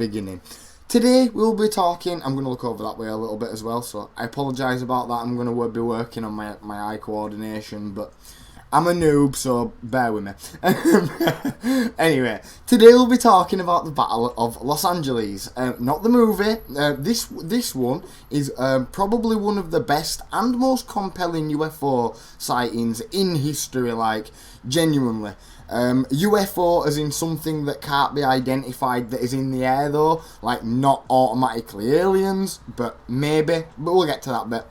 beginning. Today we'll be talking, I'm going to look over that way a little bit as well, so I apologise about that. I'm going to be working on my eye coordination, but I'm a noob, so bear with me. Anyway, today we'll be talking about the Battle of Los Angeles, not the movie. This one is probably one of the best and most compelling UFO sightings in history, like, genuinely. UFO as in something that can't be identified that is in the air though, like not automatically aliens, but maybe, but we'll get to that bit.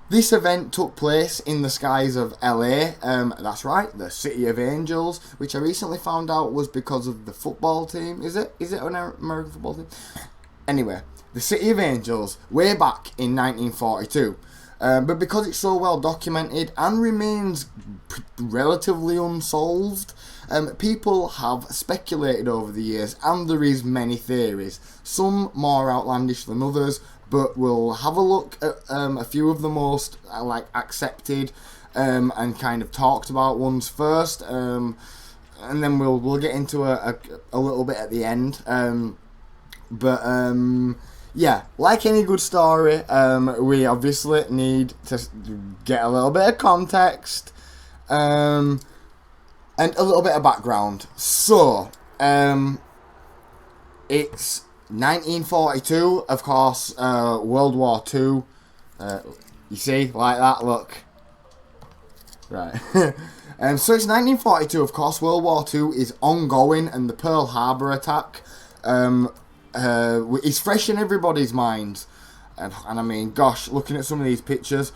This event took place in the skies of LA, that's right, the City of Angels, which I recently found out was because of the football team. Is it an American football team? Anyway, the City of Angels, way back in 1942. But because it's so well documented and remains relatively unsolved, people have speculated over the years, and there is many theories, some more outlandish than others, but we'll have a look at a few of the most accepted and kind of talked about ones first, and then we'll get into a little bit at the end. Yeah, like any good story, we obviously need to get a little bit of context and a little bit of background. So, it's 1942, of course, World War II. You see, like that, look. Right. So it's 1942, of course, World War II is ongoing, and the Pearl Harbor attack is fresh in everybody's minds. And I mean, gosh, looking at some of these pictures.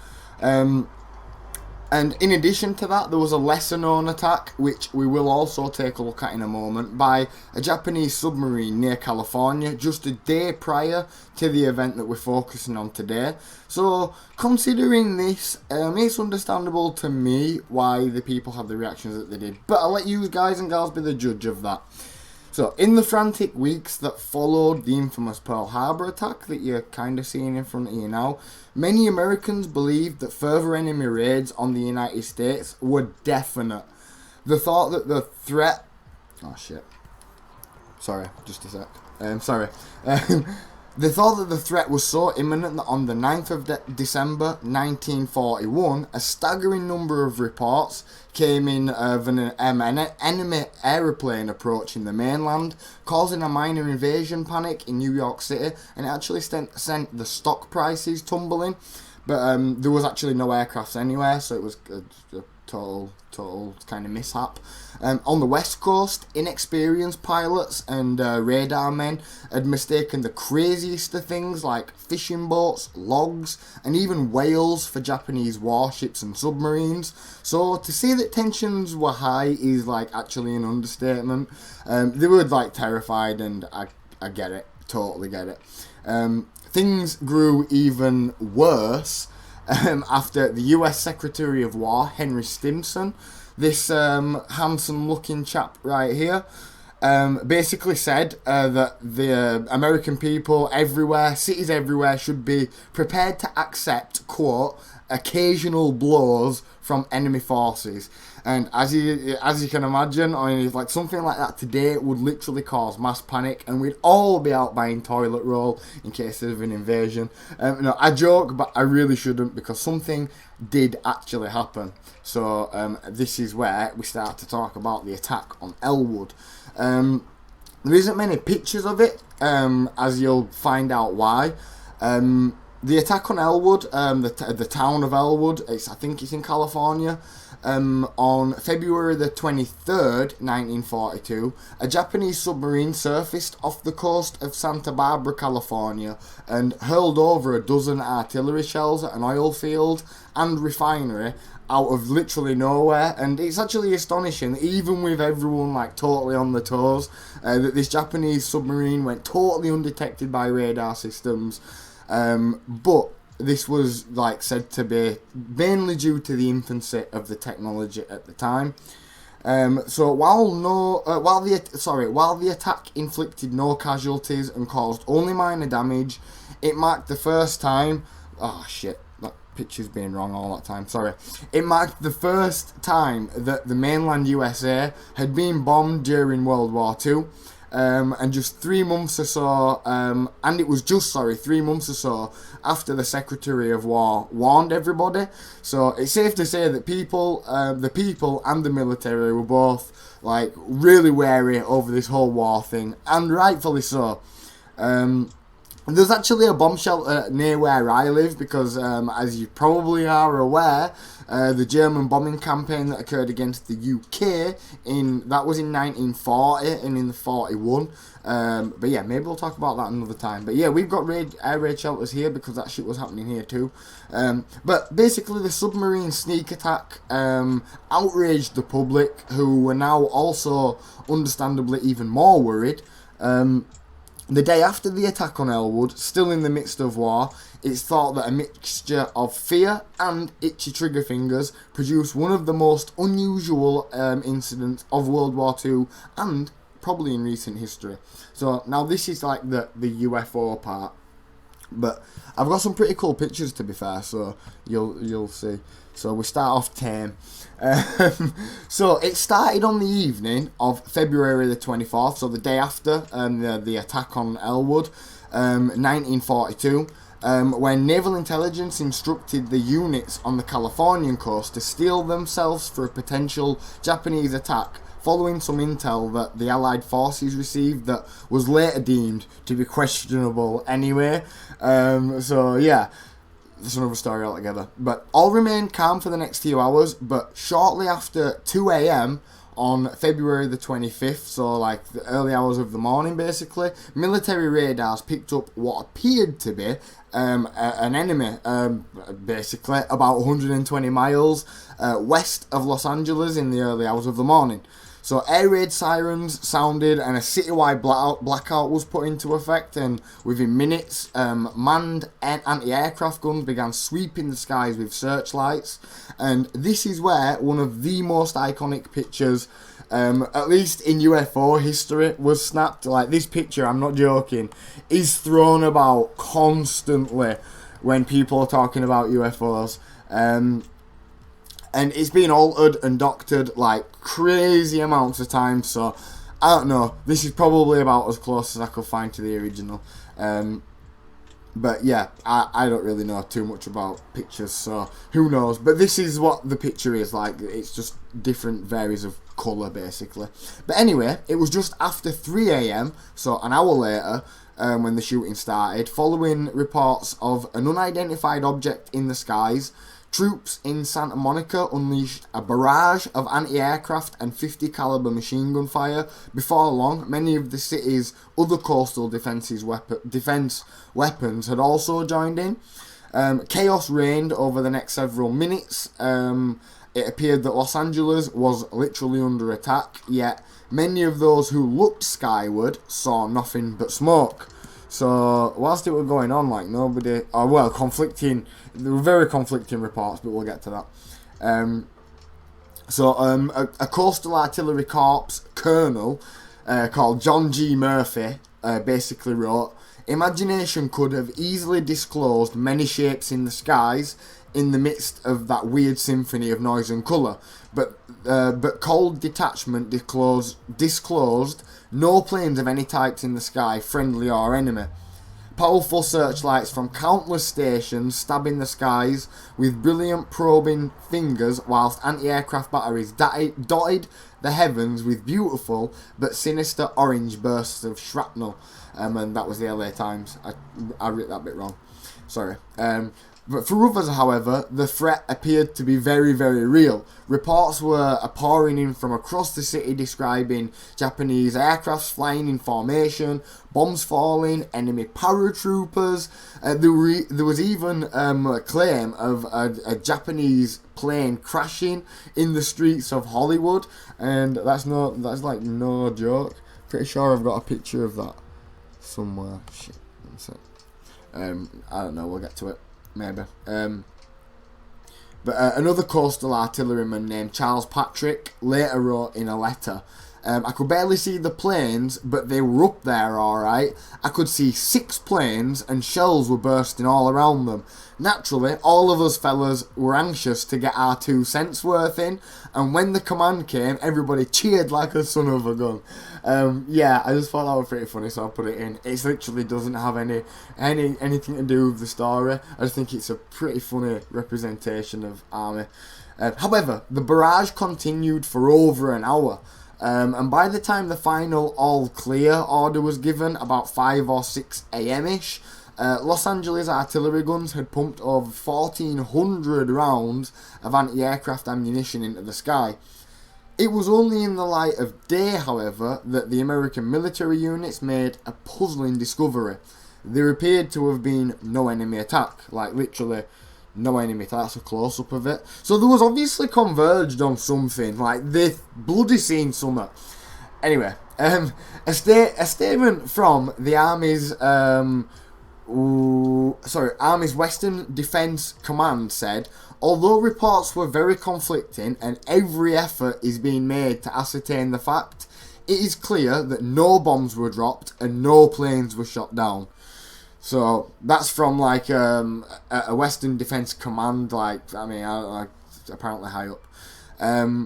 And in addition to that, there was a lesser known attack, which we will also take a look at in a moment, by a Japanese submarine near California, just a day prior to the event that we're focusing on today. So, considering this, it's understandable to me why the people had the reactions that they did. But I'll let you guys and girls be the judge of that. So, in the frantic weeks that followed the infamous Pearl Harbor attack that you're kind of seeing in front of you now, many Americans believed that further enemy raids on the United States were definite. The thought that the threat... Oh, shit. Sorry, just a sec. Sorry. The thought that the threat was so imminent that on the 9th of December 1941, a staggering number of reports came in of an enemy aeroplane approaching the mainland, causing a minor invasion panic in New York City, and it actually sent the stock prices tumbling. But there was actually no aircrafts anywhere, so it was a total kind of mishap. On the west coast, inexperienced pilots and radar men had mistaken the craziest of things like fishing boats, logs, and even whales for Japanese warships and submarines. So to say that tensions were high is actually an understatement. They were terrified, and I get it, totally get it. Things grew even worse after the US Secretary of War, Henry Stimson, this handsome-looking chap right here, basically said that the American people everywhere, cities everywhere, should be prepared to accept, quote, occasional blows from enemy forces. And as you can imagine, I mean, something like that today would literally cause mass panic, and we'd all be out buying toilet roll in case of an invasion. No, I joke, but I really shouldn't, because something did actually happen. So this is where we start to talk about the attack on Elwood. There isn't many pictures of it, as you'll find out why. The attack on Elwood, the town of Elwood, I think it's in California. On February the 23rd, 1942, a Japanese submarine surfaced off the coast of Santa Barbara, California, and hurled over a dozen artillery shells at an oil field and refinery out of literally nowhere. And it's actually astonishing, even with everyone totally on the toes, that this Japanese submarine went totally undetected by radar systems. But this was said to be mainly due to the infancy of the technology at the time. So while the attack inflicted no casualties and caused only minor damage, it marked the first time. Oh shit, that picture's been wrong all that time. Sorry. It marked the first time that the mainland USA had been bombed during World War II. and just 3 months or so, and it was just, 3 months or so after the Secretary of War warned everybody. So it's safe to say that the people and the military were both like really wary over this whole war thing, and rightfully so. There's actually a bomb shelter near where I live because, as you probably are aware, the German bombing campaign that occurred against the UK that was in 1940 and in the 41. But yeah, maybe we'll talk about that another time. But yeah, we've got air raid shelters here because that shit was happening here too. But basically, the submarine sneak attack outraged the public, who were now also understandably even more worried. The day after the attack on Elwood, still in the midst of war, it's thought that a mixture of fear and itchy trigger fingers produced one of the most unusual incidents of World War II and probably in recent history. So now this is like the UFO part, but I've got some pretty cool pictures, to be fair, so you'll see. So we start off tame. So it started on the evening of February the 24th, so the day after the attack on Elwood, 1942, when Naval Intelligence instructed the units on the Californian coast to steel themselves for a potential Japanese attack, following some intel that the Allied forces received that was later deemed to be questionable anyway. So yeah, that's another story altogether. But all remained calm for the next few hours, but shortly after 2 a.m. on February the 25th, so like the early hours of the morning basically, military radars picked up what appeared to be an enemy, basically about 120 miles west of Los Angeles in the early hours of the morning. So air raid sirens sounded and a citywide blackout was put into effect, and within minutes, manned anti-aircraft guns began sweeping the skies with searchlights. And this is where one of the most iconic pictures, at least in UFO history, was snapped. Like, this picture, I'm not joking, is thrown about constantly when people are talking about UFOs. And it's been altered and doctored like crazy amounts of times, so I don't know. This is probably about as close as I could find to the original. But yeah, I don't really know too much about pictures, so who knows. But this is what the picture is like. It's just different varies of colour, basically. But anyway, it was just after 3 a.m, so an hour later, when the shooting started, following reports of an unidentified object in the skies. Troops in Santa Monica unleashed a barrage of anti-aircraft and .50 caliber machine gun fire. Before long, many of the city's other coastal defence weapons had also joined in. Chaos reigned over the next several minutes. It appeared that Los Angeles was literally under attack, yet many of those who looked skyward saw nothing but smoke. So, whilst it was going on, like, nobody... there were very conflicting reports, but we'll get to that. A coastal artillery corps colonel called John G. Murphy basically wrote, "Imagination could have easily disclosed many shapes in the skies in the midst of that weird symphony of noise and colour, but cold detachment disclosed no planes of any types in the sky, friendly or enemy. Powerful searchlights from countless stations stabbing the skies with brilliant probing fingers, whilst anti-aircraft batteries dotted the heavens with beautiful but sinister orange bursts of shrapnel." And that was the LA Times. I wrote that bit wrong. Sorry. But for others, however, the threat appeared to be very, very real. Reports were pouring in from across the city describing Japanese aircrafts flying in formation, bombs falling, enemy paratroopers. There was even a claim of a Japanese plane crashing in the streets of Hollywood, and that's like no joke. Pretty sure I've got a picture of that somewhere. Shit, that's it. I don't know. We'll get to it. Maybe. But another coastal artilleryman named Charles Patrick later wrote in a letter, I could barely see the planes, but they were up there alright. I could see 6 planes and shells were bursting all around them. Naturally, all of us fellas were anxious to get our 2 cents worth in, and when the command came, everybody cheered like a son of a gun. Yeah, I just thought that was pretty funny, so I put it in. It literally doesn't have anything to do with the story. I just think it's a pretty funny representation of army. However, the barrage continued for over an hour. And by the time the final all clear order was given, about 5 or 6 a.m.-ish, Los Angeles artillery guns had pumped over 1,400 rounds of anti-aircraft ammunition into the sky. It was only in the light of day, however, that the American military units made a puzzling discovery. There appeared to have been no enemy attack, like literally no enemy attack. That's a close-up of it. So there was obviously converged on something, like they bloody seen something. Anyway, a statement from the Army's Army's Western Defence Command said, although reports were very conflicting and every effort is being made to ascertain the fact, it is clear that no bombs were dropped and no planes were shot down. So that's from like a Western Defence Command, like apparently high up.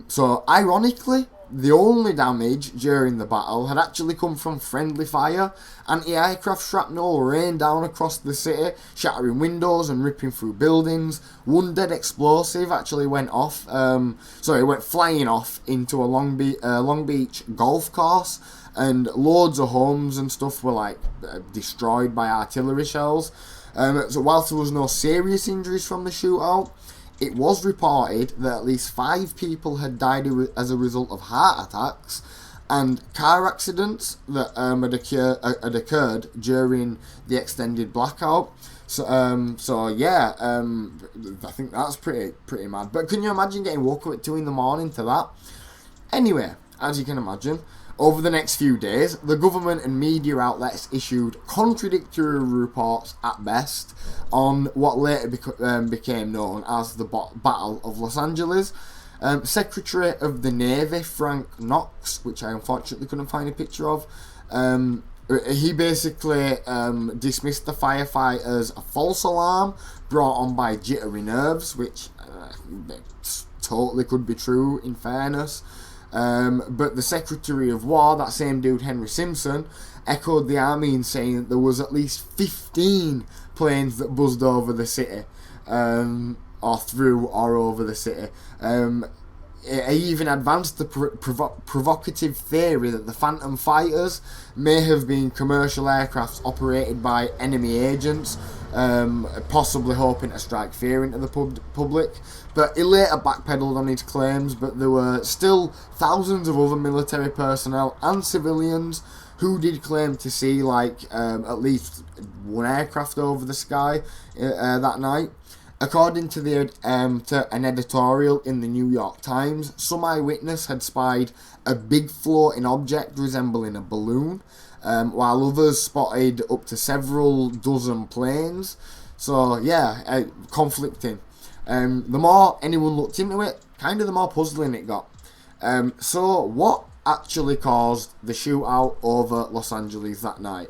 So ironically, the only damage during the battle had actually come from friendly fire. Anti-aircraft shrapnel rained down across the city, shattering windows and ripping through buildings. One dead explosive actually went off. It went flying off into a Long Beach golf course, and loads of homes and stuff were like destroyed by artillery shells. So whilst there was no serious injuries from the shootout, it was reported that at least 5 people had died as a result of heart attacks and car accidents that had occurred during the extended blackout. So yeah, I think that's pretty mad. But can you imagine getting woke up at 2 in the morning to that? Anyway, as you can imagine, over the next few days, the government and media outlets issued contradictory reports at best on what later became known as the Battle of Los Angeles. Secretary of the Navy, Frank Knox, which I unfortunately couldn't find a picture of, he basically dismissed the firefight as a false alarm brought on by jittery nerves, which totally could be true in fairness. But the Secretary of War, that same dude Henry Simpson, echoed the army in saying that there was at least 15 planes that buzzed over the city, or through or over the city. He even advanced the provocative theory that the Phantom fighters may have been commercial aircrafts operated by enemy agents, possibly hoping to strike fear into the public. But he later backpedaled on his claims, but there were still thousands of other military personnel and civilians who did claim to see at least one aircraft over the sky that night. According to to an editorial in the New York Times, some eyewitness had spied a big floating object resembling a balloon, while others spotted up to several dozen planes. So yeah, conflicting. The more anyone looked into it, kind of the more puzzling it got. So what actually caused the shootout over Los Angeles that night?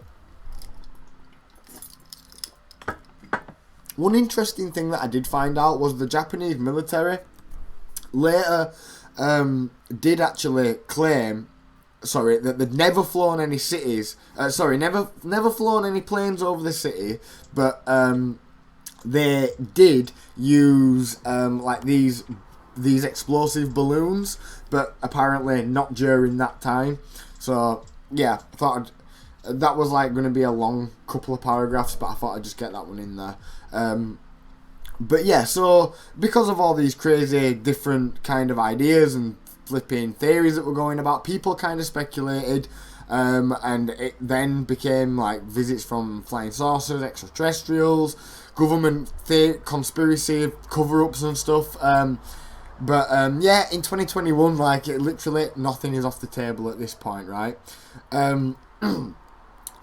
One interesting thing that I did find out was the Japanese military later did actually claim, that they'd never flown any never flown any planes over the city, but they did use these explosive balloons, but apparently not during that time. So yeah, I thought that was going to be a long couple of paragraphs, but I thought I'd just get that one in there. But yeah, so because of all these crazy different kind of ideas and flipping theories that were going about, people kind of speculated, and it then became visits from flying saucers, extraterrestrials, government conspiracy cover-ups and stuff. But yeah, in 2021, literally nothing is off the table at this point, right?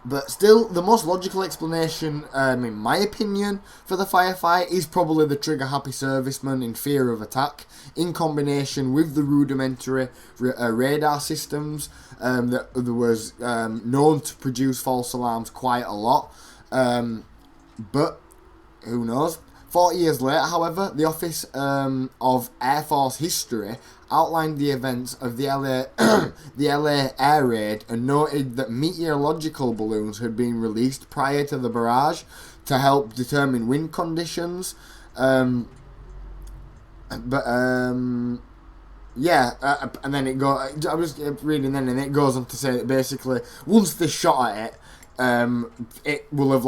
But still, the most logical explanation, in my opinion, for the firefight is probably the trigger-happy serviceman in fear of attack, in combination with the rudimentary radar systems that was known to produce false alarms quite a lot. But who knows? 40 years later, however, the Office of Air Force History outlined the events of the LA air raid and noted that meteorological balloons had been released prior to the barrage to help determine wind conditions. And then it goes. I was reading then, and it goes on to say that basically once they shot at it, it will have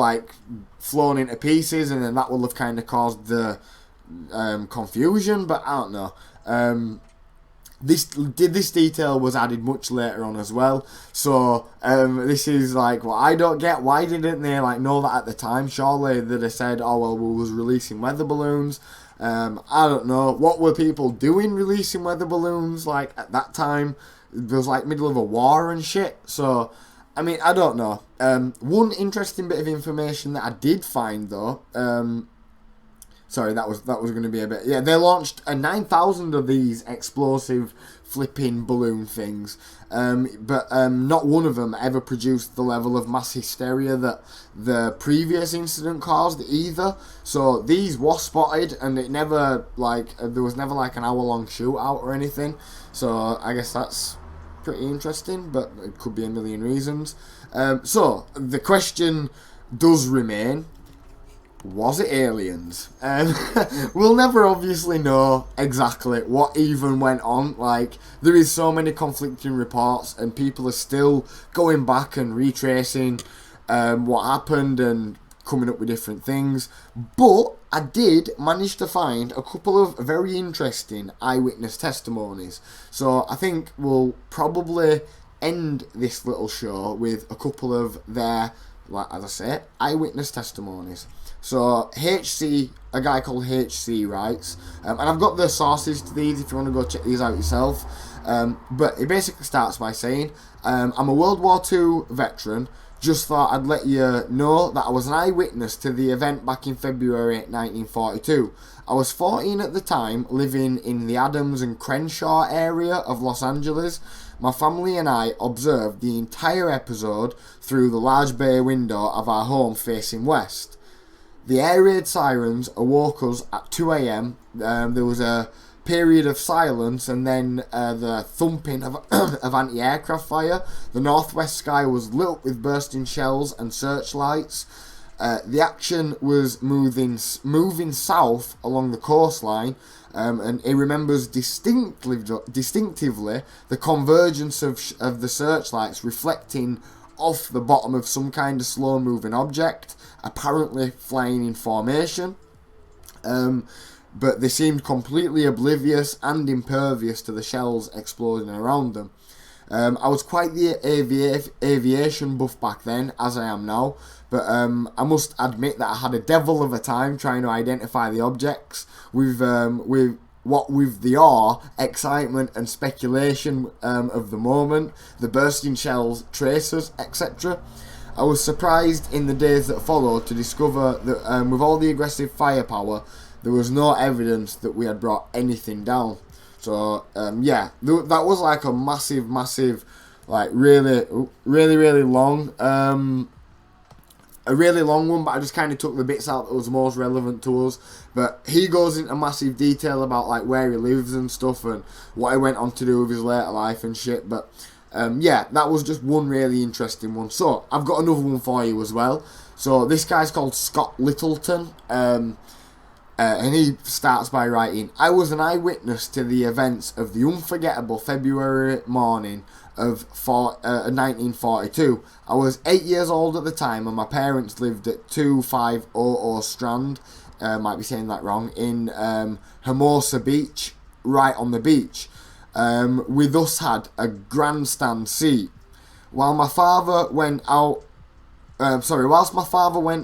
flown into pieces, and then that will have kind of caused the confusion. But I don't know. This detail was added much later on as well. So this is what I don't get. Why didn't they know that at the time? Surely they'd have said, "Oh well, we was releasing weather balloons." I don't know. What were people doing releasing weather balloons at that time? It was middle of a war and shit. So I don't know. One interesting bit of information that I did find though. Sorry, that was going to be a bit. Yeah, they launched 9,000 of these explosive flipping balloon things, but not one of them ever produced the level of mass hysteria that the previous incident caused either. So these were spotted, and it never there was never an hour-long shootout or anything. So I guess that's pretty interesting, but it could be a million reasons. So the question does remain. Was it aliens? We'll never obviously know exactly what even went on. There is so many conflicting reports, and people are still going back and retracing what happened and coming up with different things. But I did manage to find a couple of very interesting eyewitness testimonies. So I think we'll probably end this little show with a couple of their, as I say, eyewitness testimonies. So a guy called HC writes, and I've got the sources to these if you want to go check these out yourself, but he basically starts by saying, I'm a World War II veteran, just thought I'd let you know that I was an eyewitness to the event back in February 1942. I was 14 at the time, living in the Adams and Crenshaw area of Los Angeles. My family and I observed the entire episode through the large bay window of our home facing west. The air raid sirens awoke us at 2 a.m. There was a period of silence, and then the thumping of anti-aircraft fire. The northwest sky was lit up with bursting shells and searchlights. The action was moving south along the coastline, and he remembers distinctively the convergence of the searchlights reflecting off the bottom of some kind of slow-moving object, apparently flying in formation. But they seemed completely oblivious and impervious to the shells exploding around them. I was quite the aviation buff back then, as I am now, but I must admit that I had a devil of a time trying to identify the objects with the awe, excitement and speculation of the moment, the bursting shells, tracers, etc. I was surprised in the days that followed to discover that with all the aggressive firepower, there was no evidence that we had brought anything down. So that was a massive, really long, a really long one, but I just kind of took the bits out that was most relevant to us. But he goes into massive detail about where he lives and stuff and what he went on to do with his later life and shit. But that was just one really interesting one. So I've got another one for you as well. So this guy's called Scott Littleton, and he starts by writing, I was an eyewitness to the events of the unforgettable February morning of 1942. I was 8 years old at the time, and my parents lived at 2500 Strand, might be saying that wrong, in Hermosa Beach, right on the beach. We thus had a grandstand seat. Whilst my father went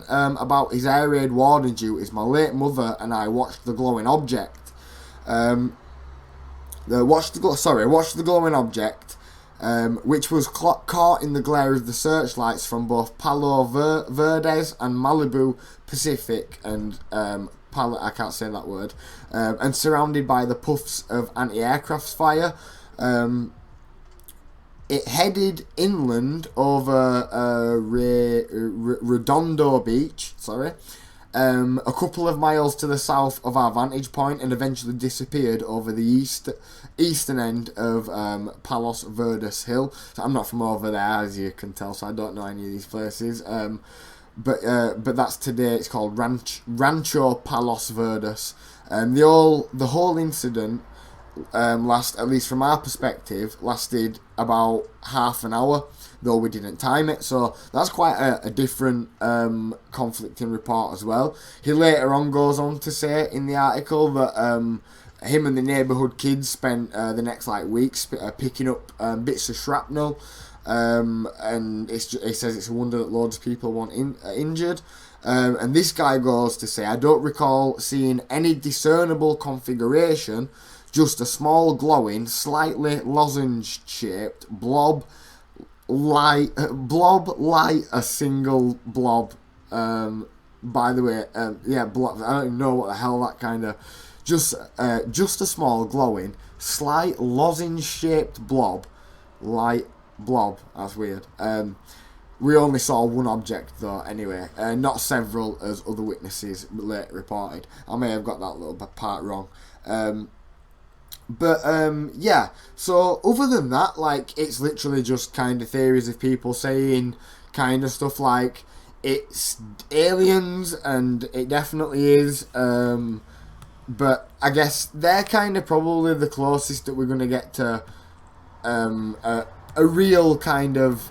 about his air raid warden duties, my late mother and I watched the glowing object. Watched the glowing object. which was caught in the glare of the searchlights from both Palo Verdes and Malibu Pacific and I can't say that word, and surrounded by the puffs of anti-aircraft fire. It headed inland over Redondo Beach, a couple of miles to the south of our vantage point, and eventually disappeared over the eastern end of Palos Verdes Hill. So I'm not from over there, as you can tell, so I don't know any of these places. But that's today. It's called Rancho Palos Verdes. The whole incident at least from our perspective, lasted about half an hour, though we didn't time it. So that's quite a different conflicting report as well. He later on goes on to say in the article that him and the neighbourhood kids spent the next weeks picking up bits of shrapnel, and he says it's a wonder that loads of people weren't injured. And this guy goes to say, I don't recall seeing any discernible configuration, just a small glowing, slightly lozenge-shaped blob like a single blob. By the way, blob. I don't even know what the hell that kind of. Just a small glowing, slight lozenge-shaped blob, light blob. That's weird. We only saw one object though, anyway, not several as other witnesses later reported. I may have got that little part wrong. Yeah, so other than that, it's literally just kind of theories of people saying kind of stuff like it's aliens, and it definitely is, but I guess they're kind of probably the closest that we're going to get to a real kind of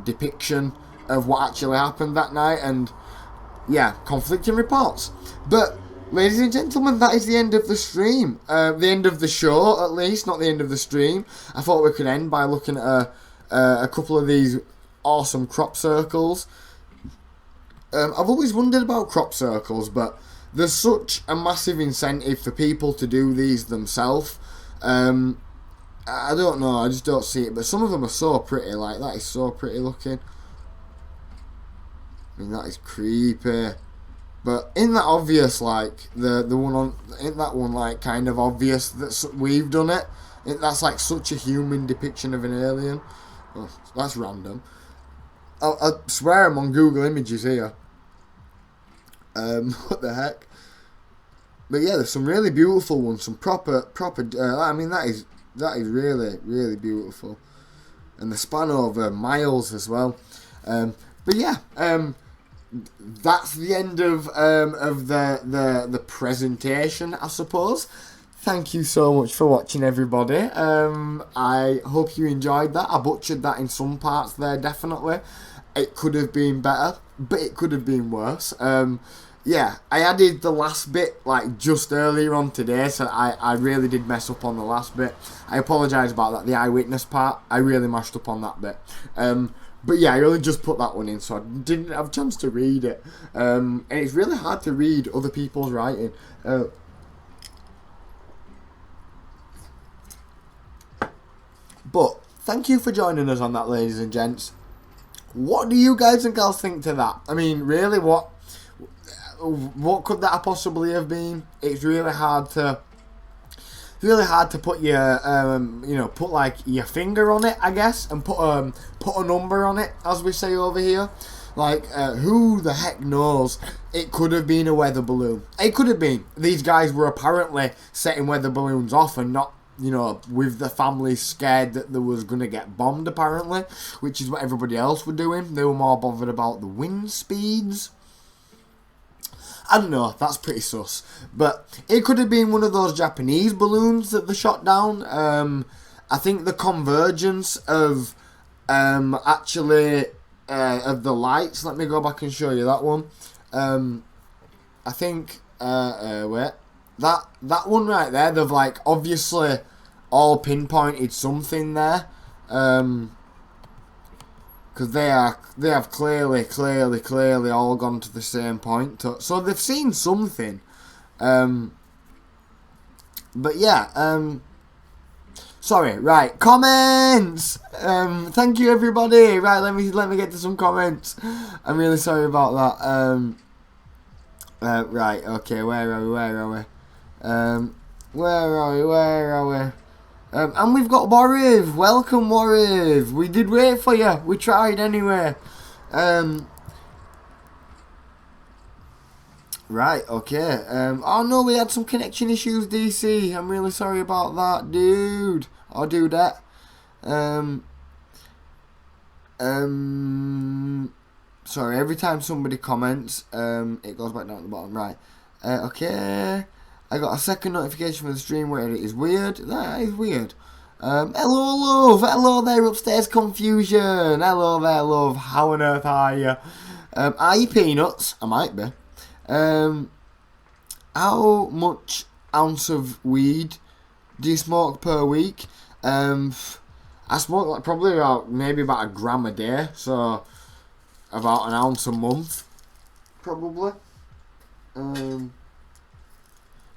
depiction of what actually happened that night, and yeah, conflicting reports. But ladies and gentlemen, that is the end of the stream. The end of the show, at least, not the end of the stream. I thought we could end by looking at a couple of these awesome crop circles. I've always wondered about crop circles, but there's such a massive incentive for people to do these themselves. I don't know, I just don't see it, but some of them are so pretty. That is so pretty looking. I mean, that is creepy. But isn't that obvious, the one on, isn't that one, kind of obvious that we've done it? That's, such a human depiction of an alien. Oh, that's random. I swear I'm on Google Images here. What the heck? But yeah, there's some really beautiful ones, some proper, I mean, that is really, really beautiful. And they span over miles as well. But yeah, that's the end of the presentation, I suppose. Thank you so much for watching, everybody. I hope you enjoyed that. I butchered that in some parts there, definitely. It could have been better, but it could have been worse. Yeah, I added the last bit just earlier on today, so I really did mess up on the last bit. I apologise about that. The eyewitness part, I really mashed up on that bit. But yeah, I only just put that one in, so I didn't have a chance to read it. And it's really hard to read other people's writing. But thank you for joining us on that, ladies and gents. What do you guys and girls think to that? I mean, really, what could that possibly have been? It's really hard to put your put your finger on it, I guess, and put a number on it, as we say over here. Who the heck knows? It could have been a weather balloon. It could have been. These guys were apparently setting weather balloons off and not, with the family scared that they was going to get bombed, apparently, which is what everybody else were doing. They were more bothered about the wind speeds. I don't know, that's pretty sus. But it could have been one of those Japanese balloons that they shot down. I think the convergence of of the lights, let me go back and show you that one. I think wait. That one right there, they've obviously all pinpointed something there. Because they have clearly all gone to the same point. So they've seen something. But yeah, Sorry, right, comments! Thank you everybody! Right, let me get to some comments. I'm really sorry about that. Right, okay, where are we? Where are we? And we've got Wariv! Welcome, Wariv! We did wait for you, we tried anyway. Right, okay. Oh no, we had some connection issues, DC. I'm really sorry about that, dude. Or dudette. Sorry, every time somebody comments, it goes back down at the bottom. Right. Okay. I got a second notification for the stream where it is weird. That is weird. Hello, love. Hello there, upstairs confusion. Hello there, love. How on earth are you? Are you peanuts? I might be. How much ounce of weed do you smoke per week? I smoke like probably maybe about a gram a day, so about an ounce a month, probably.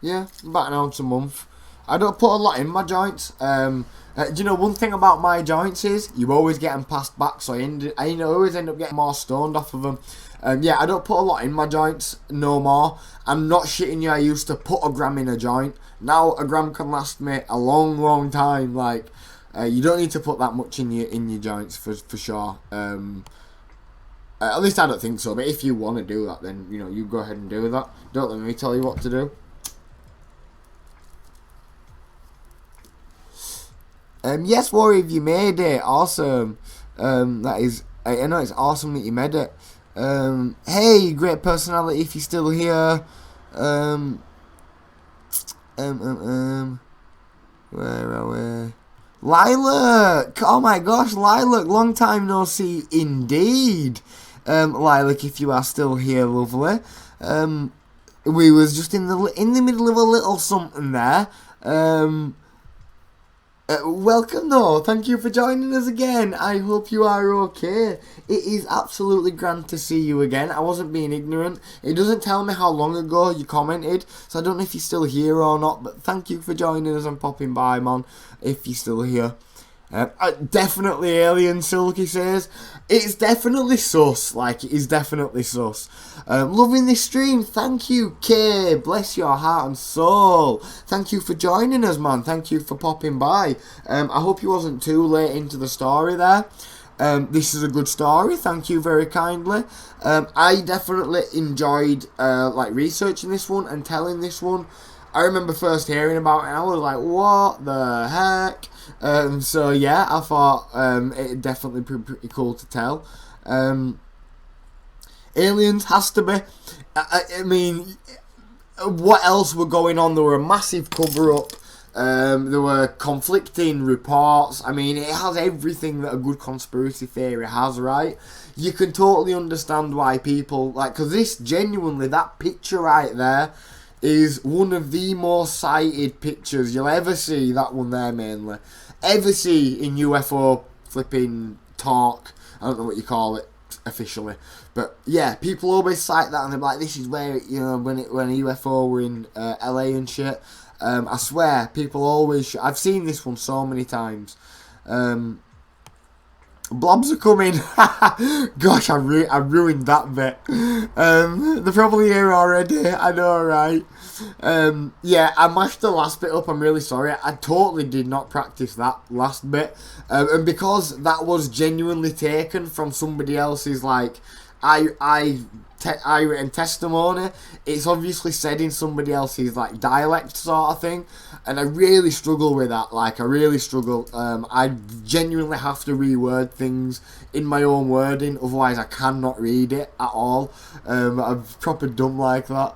Yeah, about an ounce a month. I don't put a lot in my joints. Do you know one thing about my joints is you always get them passed back, so I always end up getting more stoned off of them. Yeah, I don't put a lot in my joints no more. I'm not shitting you. I used to put a gram in a joint. Now a gram can last me a long, long time. Like you don't need to put that much in your joints for sure. At least I don't think so. But if you want to do that, then you go ahead and do that. Don't let me tell you what to do. Yes, Warrior, you made it. Awesome. That is. I know it's awesome that you made it. Hey, great personality, if you're still here. Where are we? Lilac! Oh my gosh, Lilac, long time no see indeed. Lilac, if you are still here, lovely. We was just in the middle of a little something there. Welcome though, thank you for joining us again. I hope you are okay. It is absolutely grand to see you again. I wasn't being ignorant. It doesn't tell me how long ago you commented, so I don't know if you're still here or not, but thank you for joining us and popping by, man, if you're still here. Definitely alien, Silky says. It's definitely sus, like it is definitely sus. Loving this stream, thank you, Kay, bless your heart and soul. Thank you for joining us, man, thank you for popping by. I hope you wasn't too late into the story there. This is a good story, thank you very kindly. I definitely enjoyed like researching this one and telling this one. I remember first hearing about it and I was like, what the heck? So yeah, I thought it definitely pretty cool to tell. Aliens has to be. I mean, what else were going on? There were a massive cover-up. There were conflicting reports. I mean, it has everything that a good conspiracy theory has, right? You can totally understand why people, like, because this genuinely, that picture right there, is one of the most cited pictures you'll ever see, that one there mainly, ever see in UFO flipping talk. I don't know what you call it officially, but yeah, people always cite that and they're like, this is where, when a UFO were in LA and shit. I swear, people always, I've seen this one so many times. Blobs are coming. Gosh, I ruined that bit. They're probably here already. I know, right? Yeah, I mashed the last bit up. I'm really sorry. I totally did not practice that last bit. And because that was genuinely taken from somebody else's, like, eyewritten testimony, it's obviously said in somebody else's, like, dialect sort of thing. And I really struggle with that. Like, I really struggle. I genuinely have to reword things in my own wording, otherwise I cannot read it at all. I'm proper dumb like that.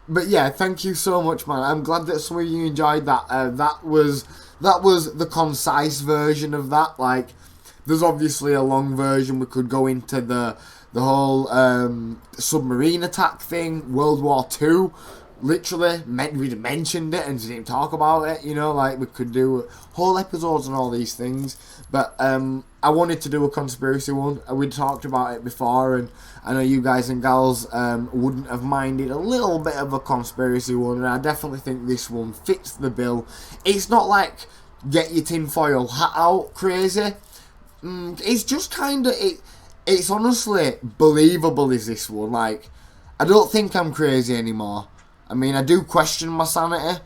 But yeah, thank you so much, man. I'm glad that some of you enjoyed that. That was the concise version of that. Like, there's obviously a long version. We could go into the whole submarine attack thing, World War II. Literally, we mentioned it and didn't talk about it, like we could do whole episodes on all these things, but I wanted to do a conspiracy one. We talked about it before, and I know you guys and gals wouldn't have minded a little bit of a conspiracy one, and I definitely think this one fits the bill. It's not like get your tinfoil hat out crazy. It's just kind of, it's honestly believable, is this one. Like, I don't think I'm crazy anymore. I mean, I do question my sanity,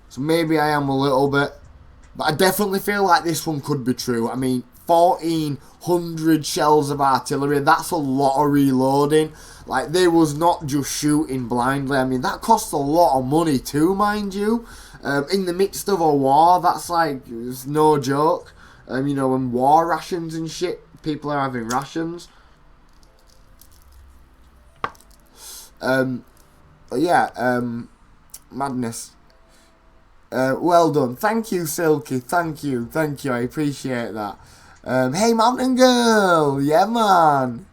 so maybe I am a little bit. But I definitely feel like this one could be true. I mean, 1,400 shells of artillery, that's a lot of reloading. Like, they was not just shooting blindly. I mean, that costs a lot of money too, mind you. In the midst of a war, that's like, it's no joke. You know, when war rations and shit, people are having rations. But yeah, madness. Well done. Thank you, Silky. Thank you. I appreciate that. Hey, Mountain Girl. Yeah, man.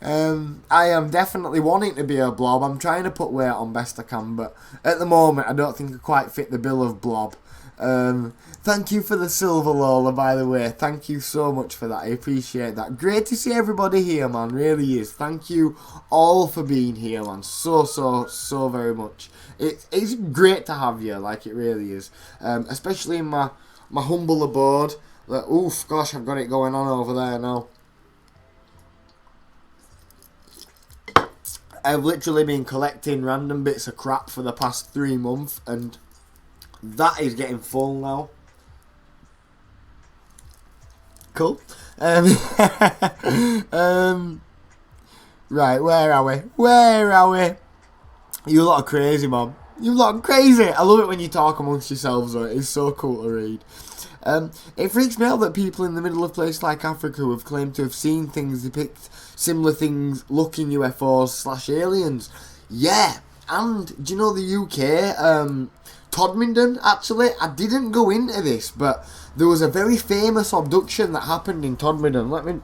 I am definitely wanting to be a blob. I'm trying to put weight on best I can, but at the moment I don't think I quite fit the bill of blob. Thank you for the silver Lola, by the way. Thank you so much for that. I appreciate that. Great to see everybody here, man. Really is. Thank you all for being here, man. So very much. It's great to have you. Like, it really is. Especially in my humble abode. Like, oof, gosh, I've got it going on over there now. I've literally been collecting random bits of crap for the past 3 months, and that is getting full now. Cool. Right, where are we? You lot are crazy, man. You lot are crazy. I love it when you talk amongst yourselves, though. It's so cool to read. It freaks me out that people in the middle of places like Africa who have claimed to have seen things depict similar things looking UFOs / aliens. Yeah, and do you know the UK, Todmorden, actually, I didn't go into this, but there was a very famous abduction that happened in Todmorden.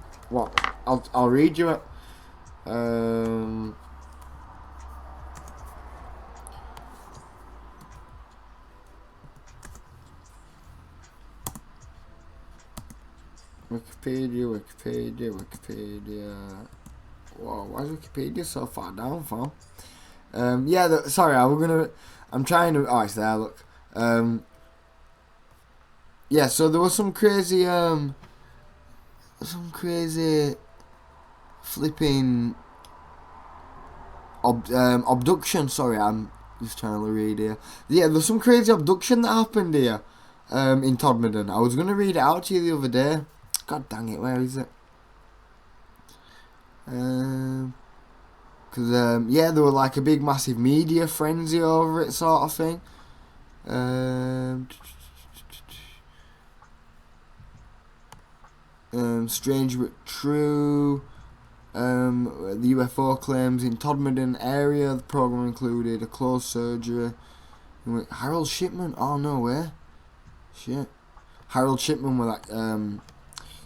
I'll read you it. Wikipedia. Whoa, why is Wikipedia so far down, fam? Sorry, I'm trying to. Oh, it's there. Look. Yeah. So there was some crazy flipping abduction. Sorry, I'm just trying to read here. Yeah, there's some crazy abduction that happened here. In Todmorden. I was gonna read it out to you the other day. God dang it, where is it? Because, yeah, there were like a big massive media frenzy over it, sort of thing. Strange but true. The UFO claims in Todmorden area. The program included a closed surgery. Harold Shipman? Oh, no way. Shit. Harold Shipman with that,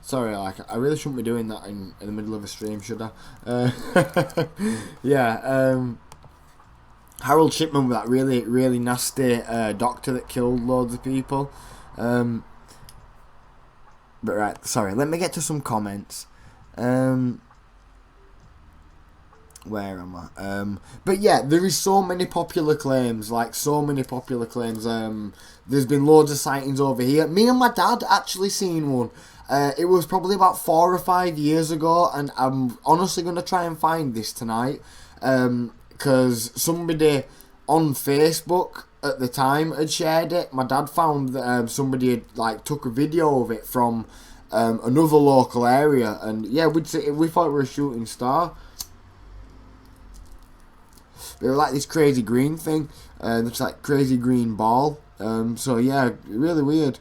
sorry, like, I really shouldn't be doing that in the middle of a stream, should I? Yeah, Harold Shipman with that really nasty doctor that killed loads of people. But right, sorry, let me get to some comments. Where am I? But yeah, there is so many popular claims, there's been loads of sightings over here. Me and my dad actually seen one. It was probably about 4 or 5 years ago, and I'm honestly going to try and find this tonight, because somebody on Facebook at the time had shared it. My dad found that somebody had like took a video of it from another local area, and yeah, we thought it was a shooting star. They were like this crazy green thing, this like crazy green ball. So yeah, really weird.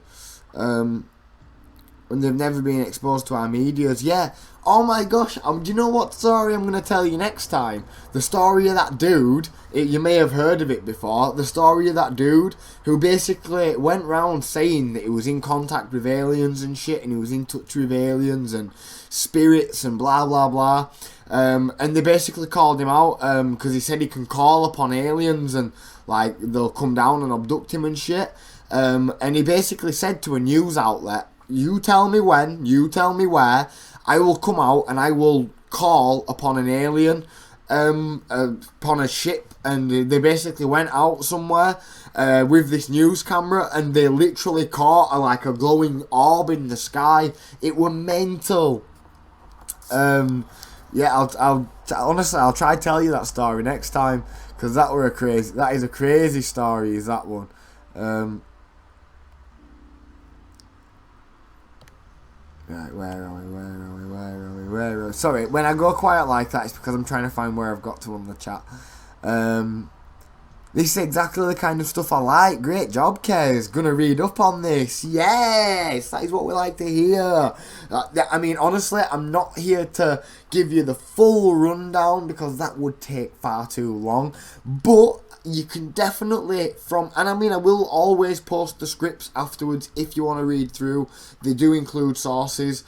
When they've never been exposed to our medias. Yeah. Oh my gosh. Do you know what story I'm going to tell you next time? The story of that dude. You may have heard of it before. The story of that dude who basically went round saying that he was in contact with aliens and shit, and he was in touch with aliens and spirits and blah blah blah. And they basically called him out because he said he can call upon aliens and like they'll come down and abduct him and shit. And he basically said to a news outlet, "You tell me when, you tell me where, I will come out and I will call upon an alien upon a ship, and they basically went out somewhere with this news camera, and they literally caught a glowing orb in the sky. It were mental. Yeah, honestly, I'll try to tell you that story next time, because that is a crazy story, is that one. Right, where are we? Sorry, when I go quiet like that, it's because I'm trying to find where I've got to on the chat. This is exactly the kind of stuff I like. Great job, Kez. Gonna read up on this. Yes, that is what we like to hear. I mean, honestly, I'm not here to give you the full rundown because that would take far too long. But you can definitely and I mean, I will always post the scripts afterwards if you want to read through. They do include sources.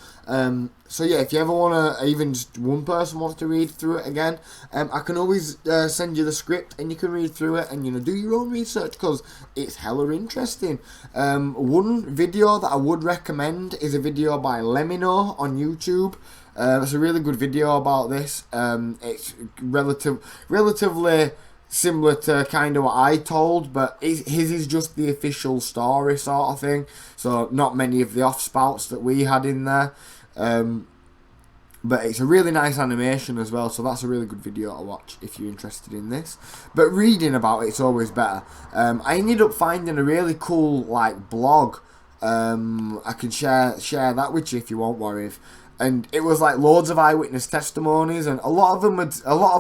So yeah, if you ever want to, even just one person wants to read through it again, I can always send you the script and you can read through it and, you know, do your own research because it's hella interesting. One video that I would recommend is a video by Lemino on YouTube. It's a really good video about this. It's relatively similar to kind of what I told, but his is just the official story sort of thing. So not many of the off-spouts that we had in there. But it's a really nice animation as well, so that's a really good video to watch if you're interested in this. But reading about it's always better. I ended up finding a really cool blog. I can share that with you if you want, Warrior. And it was loads of eyewitness testimonies, and a lot of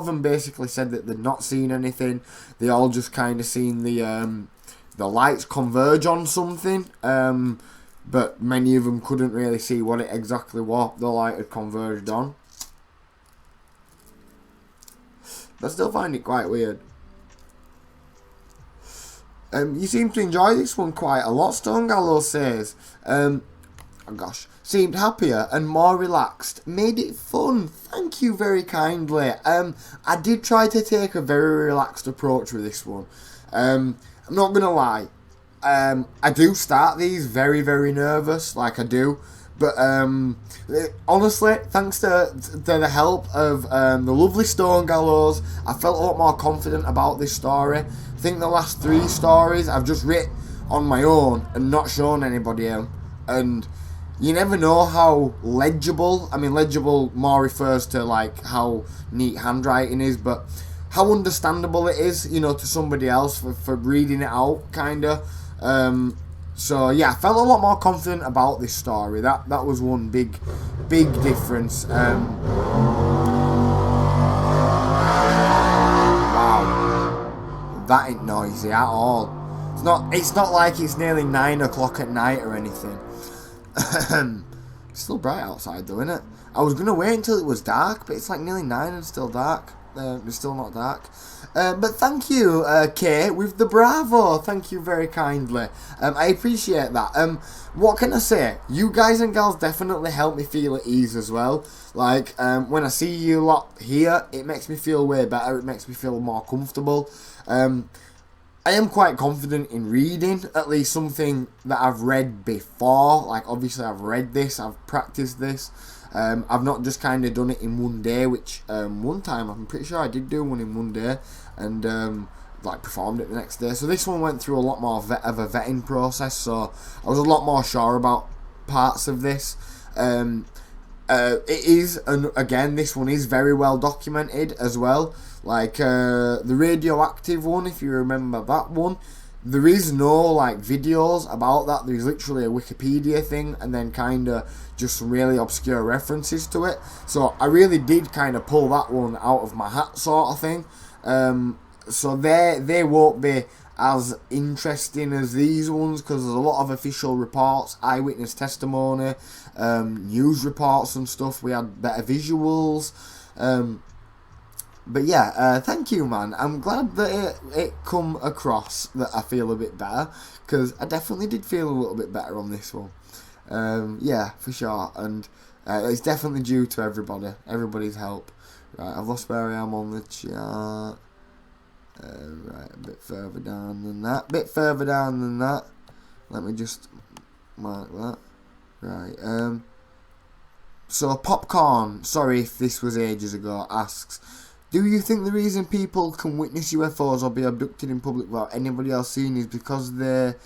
them basically said that they'd not seen anything. They all just kind of seen the lights converge on something. But many of them couldn't really see what it exactly was the light had converged on. But I still find it quite weird. You seem to enjoy this one quite a lot, Stone Gallows says. Oh gosh. Seemed happier and more relaxed. Made it fun. Thank you very kindly. I did try to take a very relaxed approach with this one. I'm not going to lie. I do start these very, very nervous, I do. But honestly, thanks to the help of the lovely Stone Gallows, I felt a lot more confident about this story. I think the last 3 stories I've just written on my own and not shown anybody else. And you never know how legible, legible more refers to how neat handwriting is, but how understandable it is, to somebody else for reading it out, kinda. So yeah, I felt a lot more confident about this story. That was one big difference. Wow, that ain't noisy at all. It's not like it's nearly 9 o'clock at night or anything. It's still bright outside though, isn't it? I was gonna wait until it was dark, but it's nearly 9 and still dark. It's still not dark. But thank you, Kay, with the bravo. Thank you very kindly. I appreciate that. What can I say? You guys and gals definitely help me feel at ease as well. When I see you lot here, it makes me feel way better. It makes me feel more comfortable. I am quite confident in reading, at least something that I've read before. Obviously I've read this, I've practiced this. I've not just kind of done it in one day, which one time I'm pretty sure I did do one in one day and performed it the next day. So this one went through a lot more of a vetting process, so I was a lot more sure about parts of this. It is, and again, this one is very well documented as well. The radioactive one, if you remember that one, there is no videos about that. There's literally a Wikipedia thing and then kind of just some really obscure references to it. So I really did kind of pull that one out of my hat, sort of thing. So they won't be as interesting as these ones because there's a lot of official reports, eyewitness testimony, news reports and stuff. We had better visuals. But yeah, thank you, man. I'm glad that it come across that I feel a bit better, because I definitely did feel a little bit better on this one. Yeah, for sure. And it's definitely due to everybody's help. Right, I've lost where I am on the chart. Right, a bit further down than that. Let me just mark that. Right, so Popcorn, sorry if this was ages ago, asks, Do you think the reason people can witness UFOs or be abducted in public without anybody else seeing is because they're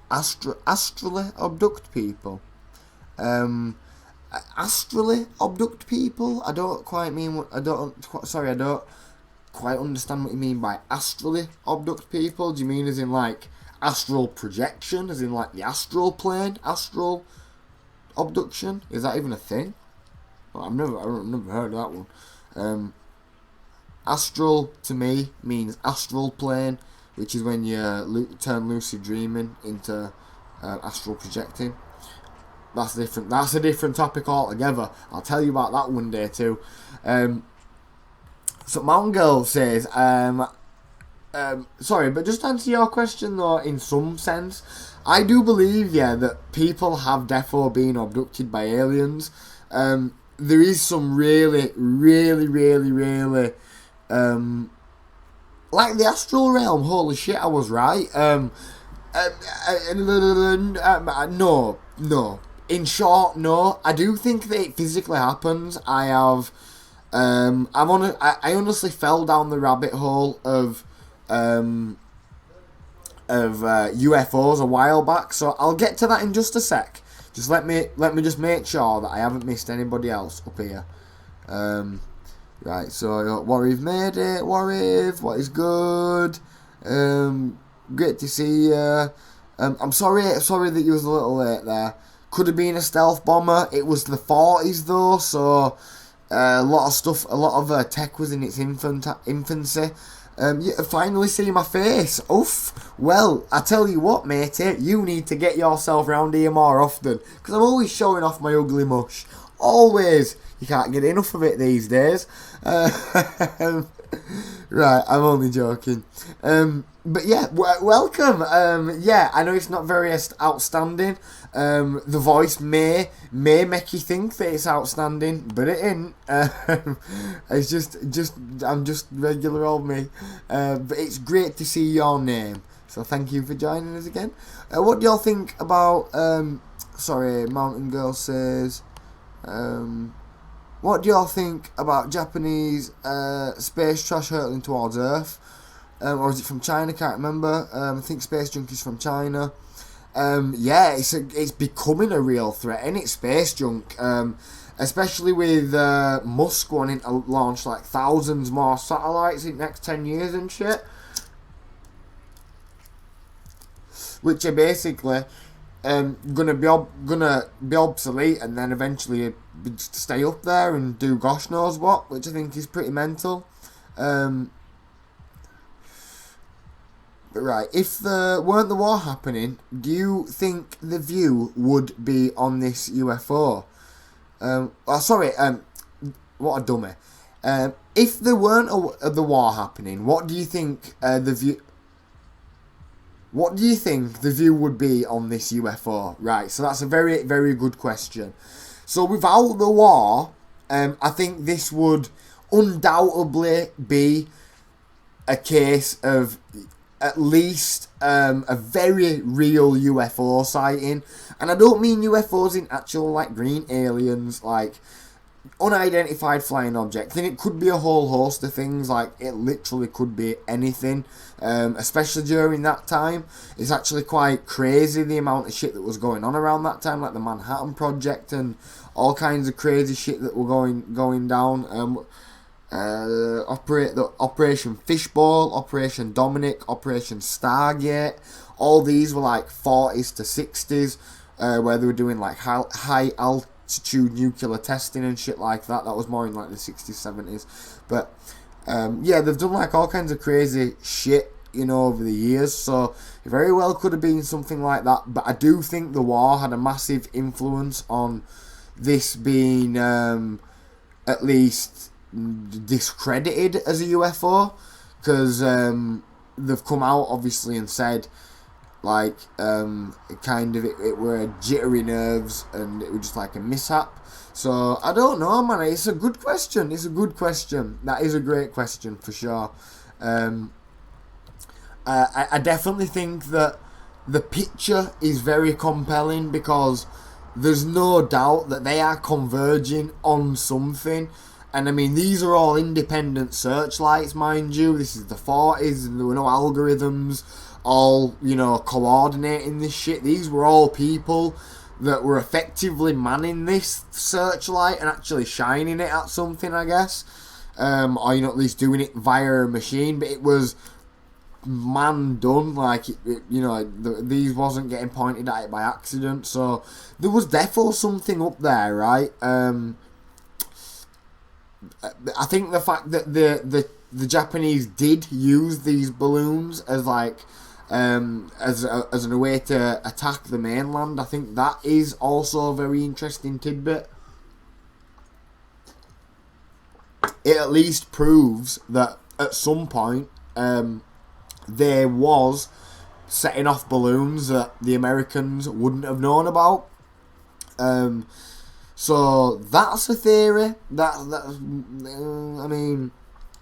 astrally abduct people? Astrally abduct people? I don't quite understand what you mean by astrally abduct people. Do you mean as in like astral projection, as in like the astral plane, astral abduction? Is that even a thing? Well, I've never heard of that one. Astral to me means astral plane, which is when you turn lucid dreaming into astral projecting. That's different. That's a different topic altogether. I'll tell you about that one day too. So Mountain Girl says, sorry, but just to answer your question though, in some sense, I do believe, that people have defo been abducted by aliens. There is some really, like the astral realm. Holy shit, I was right. No. In short, no. I do think that it physically happens. I honestly fell down the rabbit hole of UFOs a while back, so I'll get to that in just a sec. Just let me just make sure that I haven't missed anybody else up here. Right, so Warriv made it. Warriv, what is good? Great to see you. I'm sorry that you was a little late there. Could have been a stealth bomber. It was the 40s though, so a lot of tech was in its infancy. You finally see my face. Oof. Well, I tell you what, matey, you need to get yourself round here more often, because I'm always showing off my ugly mush. Always. You can't get enough of it these days. Right, I'm only joking. But yeah, welcome. Yeah, I know it's not very outstanding. The voice may make you think that it's outstanding, but it ain't. It's just I'm just regular old me. But it's great to see your name. So thank you for joining us again. What do y'all think about? Sorry, Mountain Girl says. What do y'all think about Japanese space trash hurtling towards Earth? Or is it from China? Can't remember. I think Space Junk is from China. Yeah, it's becoming a real threat, and it's space junk. Especially with Musk wanting to launch like thousands more satellites in the next 10 years and shit. Which are basically gonna be obsolete, and then eventually stay up there and do gosh knows what, which I think is pretty mental. But right, if there weren't the war happening, do you think The View would be on this UFO? What a dummy. If there weren't the war happening, what do you think The View... What do you think The View would be on this UFO? Right, so that's a very, very good question. So without the war, I think this would undoubtedly be a case of at least a very real UFO sighting. And I don't mean UFOs in actual like green aliens, like unidentified flying objects. Then it could be a whole host of things, like it literally could be anything. Especially during that time, it's actually quite crazy the amount of shit that was going on around that time, like the Manhattan Project and all kinds of crazy shit that were going down. Operation Fishbowl, Operation Dominic, Operation Stargate. All these were like 40s to 60s, where they were doing like high altitude nuclear testing and shit like that. That was more in like the 60s, 70s. But yeah, they've done like all kinds of crazy shit, you know, over the years. So it very well could have been something like that. But I do think the war had a massive influence on this being at least discredited as a UFO, because they've come out obviously and said like it were jittery nerves and it was just like a mishap. So I don't know, man. It's a good question. That is a great question for sure. I definitely think that the picture is very compelling because there's no doubt that they are converging on something. And I mean, these are all independent searchlights, mind you. This is the 40s and there were no algorithms all, you know, coordinating this shit. These were all people that were effectively manning this searchlight and actually shining it at something, I guess. Or, you know, at least doing it via a machine. But it was man done, like, you know, these wasn't getting pointed at it by accident. So there was definitely something up there, right? I think the fact that the Japanese did use these balloons as like as a way to attack the mainland, I think that is also a very interesting tidbit. It at least proves that at some point there was setting off balloons that the Americans wouldn't have known about. So that's a theory. I mean,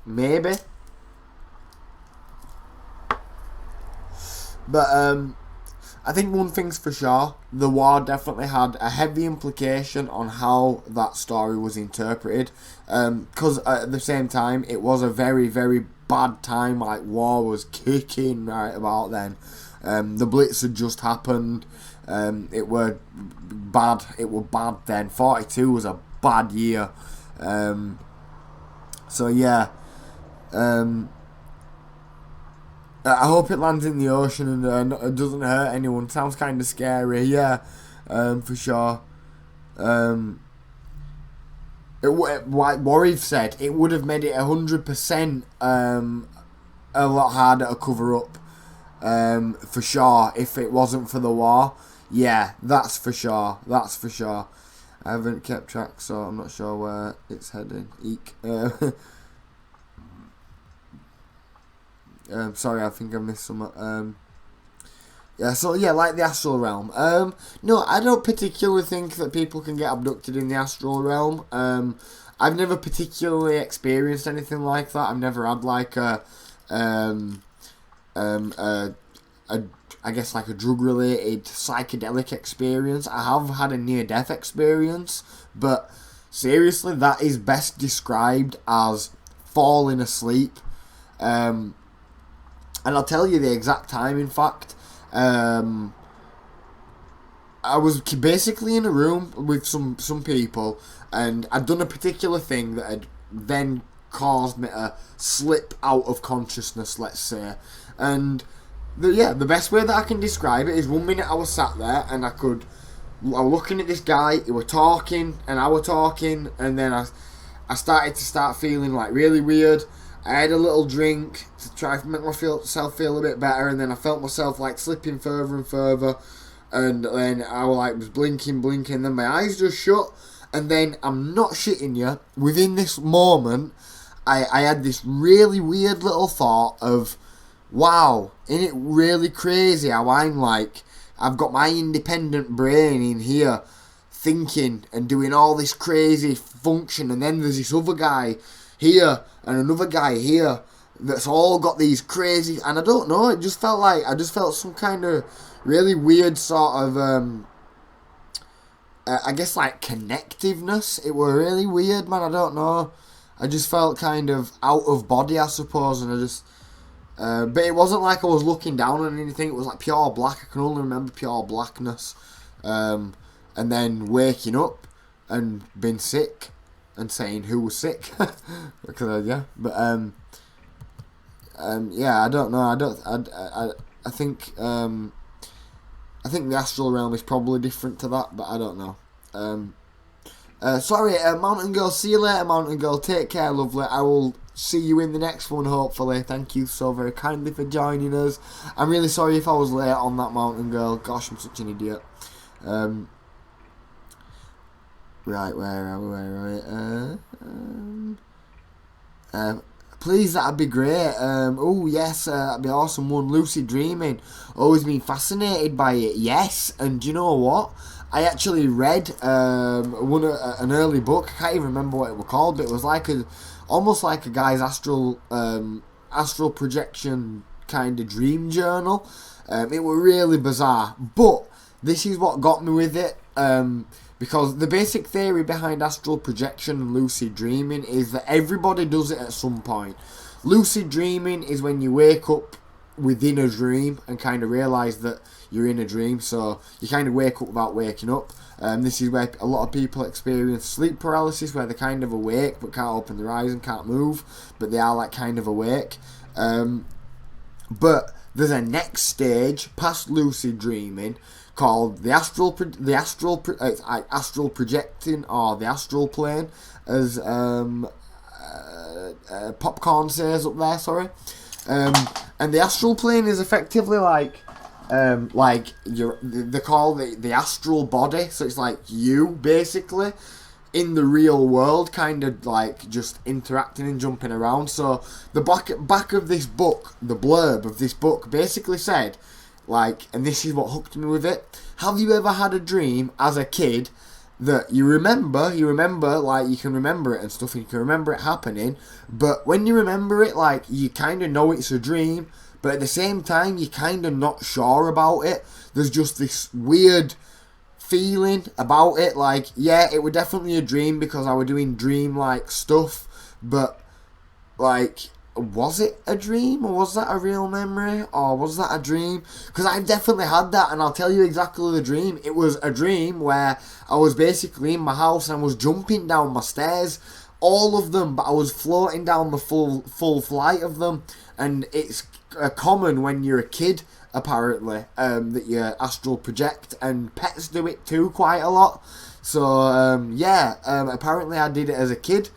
maybe. But I think one thing's for sure, the war definitely had a heavy implication on how that story was interpreted. Because at the same time, it was a very, very bad time. Like, war was kicking right about then. The Blitz had just happened. It were bad. It was bad then. 42 was a bad year. So yeah. I hope it lands in the ocean and it doesn't hurt anyone. Sounds kind of scary. Yeah, for sure. Like Warriv said, it would have made it 100% a lot harder to cover up. For sure, if it wasn't for the war. Yeah, that's for sure. That's for sure. I haven't kept track, so I'm not sure where it's heading. Eek. Sorry, I think I missed some. Yeah, so yeah, like the astral realm. No, I don't particularly think that people can get abducted in the astral realm. I've never particularly experienced anything like that. I've never had like I guess like a drug-related psychedelic experience. I have had a near-death experience, but seriously, that is best described as falling asleep. And I'll tell you the exact time, in fact. I was basically in a room with some people, and I'd done a particular thing that had then caused me to slip out of consciousness, let's say. And the best way that I can describe it is 1 minute I was sat there and I was looking at this guy, he was talking and I was talking, and then I started to feeling like really weird. I had a little drink to try to make myself feel a bit better, and then I felt myself like slipping further and further, and then I was blinking, and then my eyes just shut, and then I'm not shitting you, within this moment I had this really weird little thought of, wow, isn't it really crazy how I've got my independent brain in here thinking and doing all this crazy function, and then there's this other guy here and another guy here that's all got these crazy, and I don't know, it just felt like I just felt some kind of really weird sort of I guess like connectiveness. It were really weird, man. I don't know, I just felt kind of out of body, I suppose, and I just but it wasn't like I was looking down on anything. It was like pure black. I can only remember pure blackness, and then waking up and being sick and saying who was sick. Because yeah, but yeah, I don't know. I think the astral realm is probably different to that, but I don't know. Sorry, Mountain Girl. See you later, Mountain Girl. Take care, lovely. I will see you in the next one, hopefully. Thank you so very kindly for joining us. I'm really sorry if I was late on that, Mountain Girl. Gosh, I'm such an idiot. Right, where are we? Please, that'd be great. Oh, yes, that'd be awesome one. Lucid dreaming. Always been fascinated by it. Yes, and do you know what? I actually read an early book. I can't even remember what it was called, but it was like almost like a guy's astral projection kind of dream journal. It were really bizarre, but this is what got me with it, because the basic theory behind astral projection and lucid dreaming is that everybody does it at some point. Lucid dreaming is when you wake up within a dream and kind of realise that you're in a dream, so you kind of wake up without waking up. This is where a lot of people experience sleep paralysis, where they're kind of awake but can't open their eyes and can't move, but they are like kind of awake. But there's a next stage past lucid dreaming called the astral projecting, or the astral plane, as Popcorn says up there. Sorry. And the astral plane is effectively like they call the astral body, so it's like you basically in the real world, kind of like just interacting and jumping around. So the back of this book, the blurb of this book basically said, like, and this is what hooked me with it: have you ever had a dream as a kid that you remember, like, you can remember it and stuff, and you can remember it happening, but when you remember it, like, you kind of know it's a dream, but at the same time, you're kind of not sure about it. There's just this weird feeling about it, like, yeah, it was definitely a dream because I was doing dream-like stuff, but, like, was it a dream, or was that a real memory, or was that a dream? Because I've definitely had that, and I'll tell you exactly the dream. It was a dream where I was basically in my house and I was jumping down my stairs, all of them, but I was floating down the full flight of them, and it's common when you're a kid, apparently, that you astral project, and pets do it too quite a lot. So apparently I did it as a kid,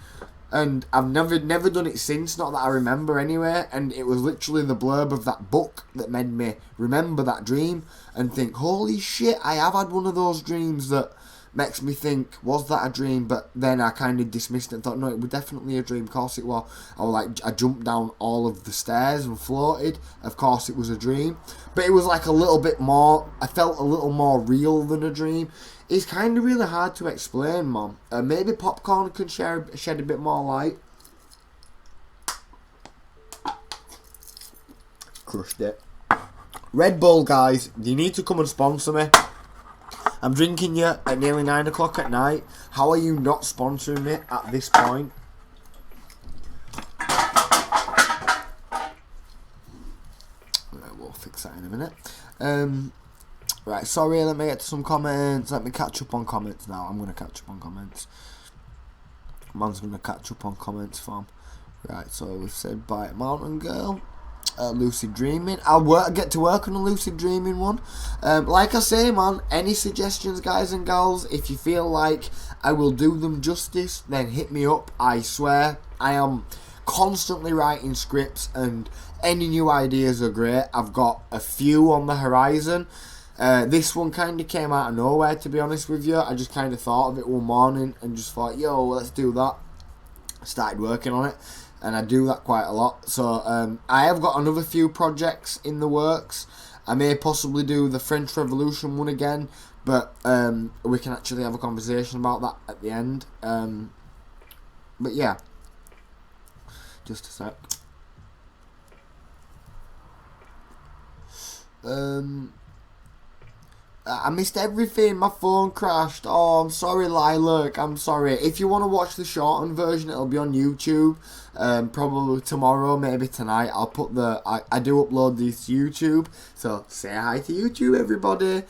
and I've never done it since, not that I remember anyway, and it was literally the blurb of that book that made me remember that dream and think, holy shit, I have had one of those dreams that makes me think, was that a dream? But then I kind of dismissed it and thought, no, it was definitely a dream. Of course it was. I jumped down all of the stairs and floated. Of course it was a dream. But it was like a little bit more, I felt a little more real than a dream. It's kind of really hard to explain, Mom. Maybe Popcorn can shed a bit more light. Crushed it. Red Bull, guys, you need to come and sponsor me. I'm drinking you at nearly 9 o'clock at night. How are you not sponsoring me at this point? Right, we'll fix that in a minute. Right, sorry, let me get to some comments. Let me catch up on comments now. I'm going to catch up on comments. Man's going to catch up on comments from. Right, so we've said bye to Mountain Girl. Lucid dreaming. I'll get to work on a lucid dreaming one. Like I say, man, any suggestions, guys and girls, if you feel like I will do them justice, then hit me up. I swear, I am constantly writing scripts, and any new ideas are great. I've got a few on the horizon. This one kind of came out of nowhere, to be honest with you. I just kind of thought of it one morning and just thought, yo, let's do that. I started working on it, and I do that quite a lot. So I have got another few projects in the works. I may possibly do the French Revolution one again, but we can actually have a conversation about that at the end. But yeah, just a sec. I missed everything. My phone crashed. Oh, I'm sorry, Lilac. I'm sorry. If you want to watch the shortened version, it'll be on YouTube. Probably tomorrow, maybe tonight. I'll put the. I do upload these to YouTube, so say hi to YouTube, everybody.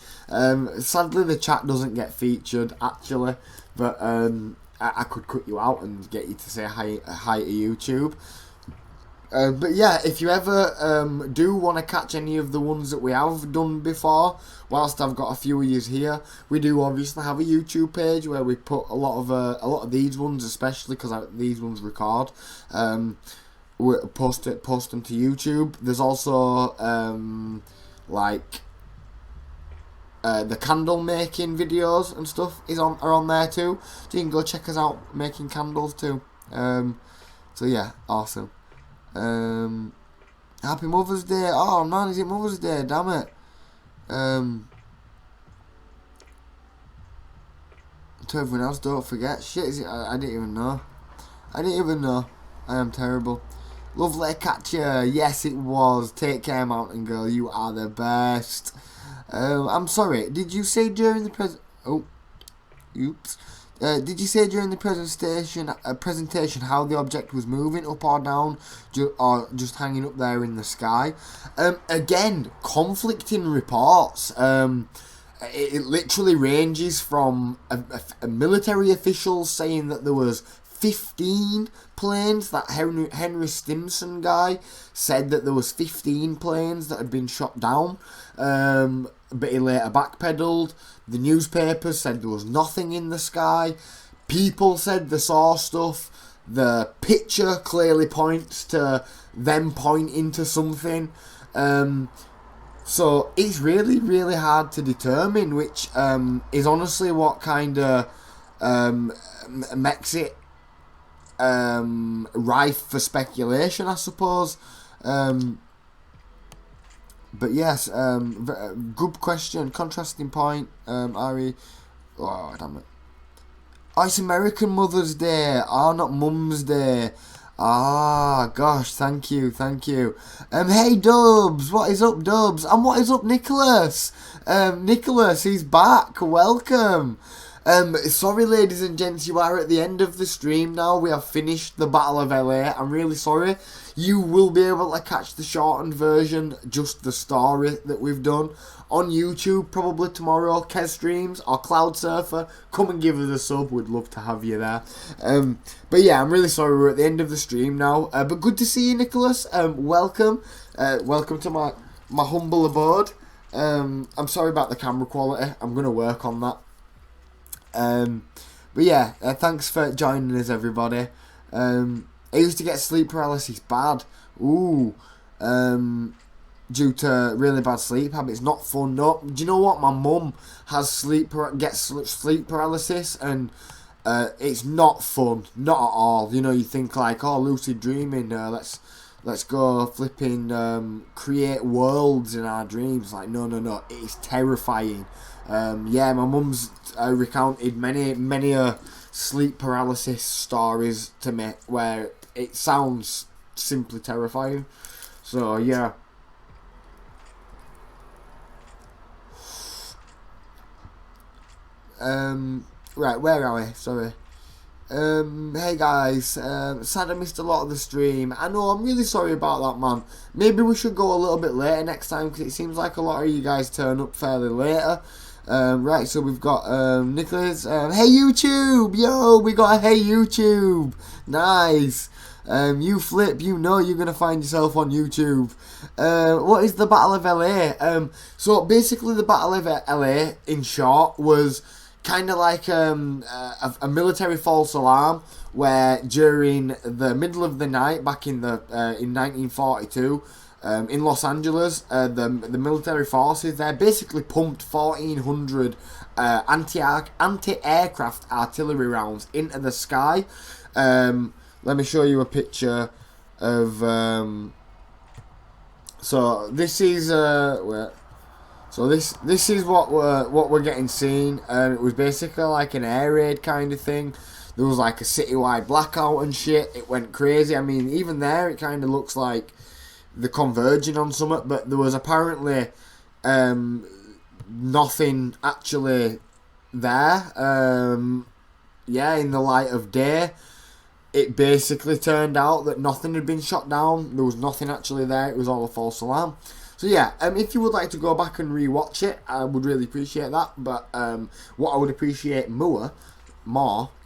Sadly, the chat doesn't get featured actually, but I could cut you out and get you to say hi to YouTube. But yeah, if you ever do want to catch any of the ones that we have done before, whilst I've got a few of yous here, we do obviously have a YouTube page where we put a lot of these ones, especially because these ones record. We post them to YouTube. There's also the candle making videos and stuff are on there too, so you can go check us out making candles too. So yeah, awesome. Happy Mother's Day. Oh man, is it Mother's Day? Damn it. To everyone else, don't forget. Shit, is it? I didn't even know. I am terrible. Lovely catcher. Yes, it was. Take care, Mountain Girl. You are the best. I'm sorry. Did you say during the oops. Did you say during the presentation how the object was moving up or down, or just hanging up there in the sky? Again, conflicting reports. It literally ranges from a military official saying that there was 15 planes. That Henry Stimson guy said that there was 15 planes that had been shot down, but he later backpedaled. The newspapers said there was nothing in the sky. People said they saw stuff. The picture clearly points to them pointing to something. So it's really, really hard to determine, which is honestly what kind of makes it rife for speculation, I suppose. But yes, good question. Contrasting point, Ari. Oh, damn it. Oh, it's American Mother's Day. Not Mum's Day. Gosh, thank you. Hey, Dubs, what is up, Dubs? And what is up, Nicholas? Nicholas, he's back. Welcome. Sorry, ladies and gents, you are at the end of the stream now. We have finished the Battle of LA. I'm really sorry. You will be able to catch the shortened version, just the story that we've done, on YouTube probably tomorrow. KezStreams or Cloud-Surfer, come and give us a sub. We'd love to have you there. But yeah, I'm really sorry we're at the end of the stream now. But good to see you, Nicholas. Welcome. Welcome to my humble abode. I'm sorry about the camera quality. I'm going to work on that. But yeah, thanks for joining us, everybody. I used to get sleep paralysis bad. Due to really bad sleep habits. Not fun. No. Do you know what? My mum has sleep paralysis, and it's not fun. Not at all. You know, you think lucid dreaming. Let's go flipping create worlds in our dreams. No. It's terrifying. My mum's recounted many sleep paralysis stories to me where it sounds simply terrifying. So yeah. Right, where are we? Sorry. Hey guys, sad I missed a lot of the stream. I know, I'm really sorry about that, man. Maybe we should go a little bit later next time, because it seems like a lot of you guys turn up fairly later. Right, so we've got Nicholas. Hey YouTube, yo, we got a hey YouTube. Nice. You flip, you know you're gonna find yourself on YouTube. What is the Battle of LA? So basically, the Battle of LA, in short, was kind of like a military false alarm, where during the middle of the night back in 1942. In Los Angeles, the military forces there basically pumped 1,400 anti-aircraft artillery rounds into the sky. Let me show you a picture of. So this is this is what we're getting seen. It was basically like an air raid kind of thing. There was like a citywide blackout and shit. It went crazy. I mean, even there, it kind of looks like the converging on something, but there was apparently nothing actually there. In the light of day, it basically turned out that nothing had been shot down. There was nothing actually there. It was all a false alarm. So yeah, if you would like to go back and rewatch it, I would really appreciate that. But what I would appreciate more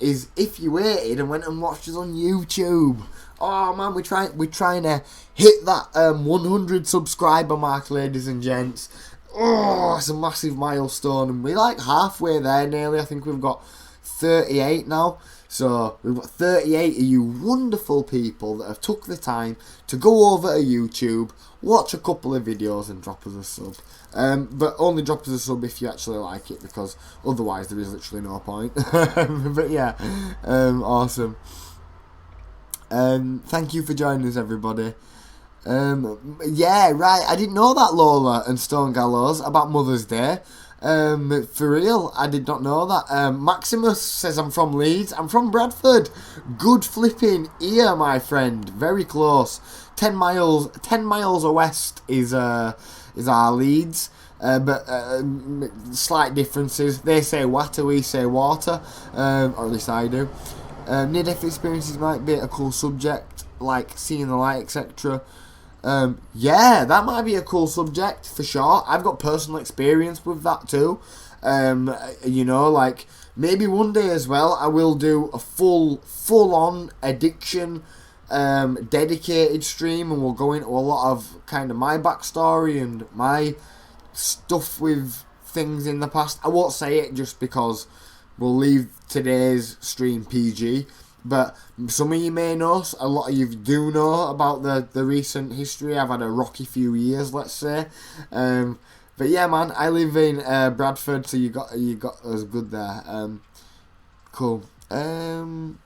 is if you waited and went and watched us on YouTube. Oh man, we're trying to hit that 100 subscriber mark, ladies and gents. Oh, it's a massive milestone, and we're like halfway there nearly. I think we've got 38 now. So we've got 38 of you wonderful people that have took the time to go over to YouTube, watch a couple of videos and drop us a sub. But only drop us a sub if you actually like it, because otherwise there is literally no point. But yeah, awesome. Thank you for joining us, everybody. Yeah, right, I didn't know that, Lola and Stone Gallows, about Mother's Day. For real, I did not know that. Maximus says I'm from Leeds. I'm from Bradford. Good flipping ear, my friend. Very close. 10 miles west is our Leeds. But slight differences. They say water, we say water. Or at least I do. Near-death experiences might be a cool subject, like seeing the light, etc. Yeah, that might be a cool subject for sure. I've got personal experience with that too. You know, like maybe one day as well, I will do a full-on addiction dedicated stream, and we'll go into a lot of kind of my backstory and my stuff with things in the past. I won't say it just because we'll leave today's stream PG. But some of you may know, a lot of you do know about the recent history. I've had a rocky few years, let's say. But yeah, man, I live in Bradford, so you got us good there. Cool. So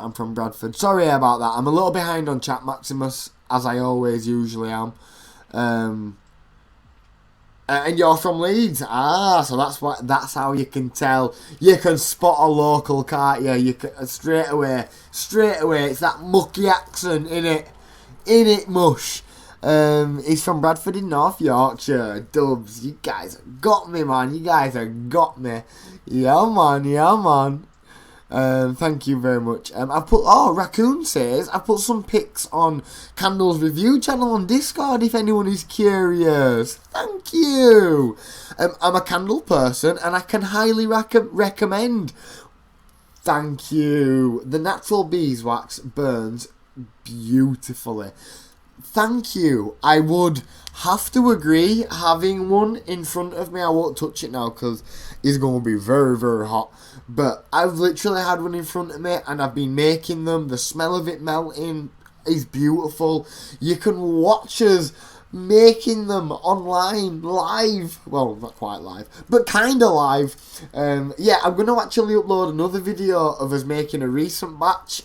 I'm from Bradford. Sorry about that. I'm a little behind on chat, Maximus, as I always usually am. And you're from Leeds. So that's how you can tell. You can spot a local, can't you? You can, straight away. It's that mucky accent, innit, mush. He's from Bradford in North Yorkshire. Dubs, you guys have got me, man. You guys have got me. Yeah, man. Thank you very much. Raccoon says, I put some pics on Candle's review channel on Discord if anyone is curious. Thank you. I'm a candle person and I can highly recommend. Thank you. The natural beeswax burns beautifully. Thank you. I would have to agree, having one in front of me. I won't touch it now because it's going to be very, very hot. But I've literally had one in front of me and I've been making them. The smell of it melting is beautiful. You can watch us making them online, live. Well, not quite live, but kind of live. Yeah, I'm going to actually upload another video of us making a recent batch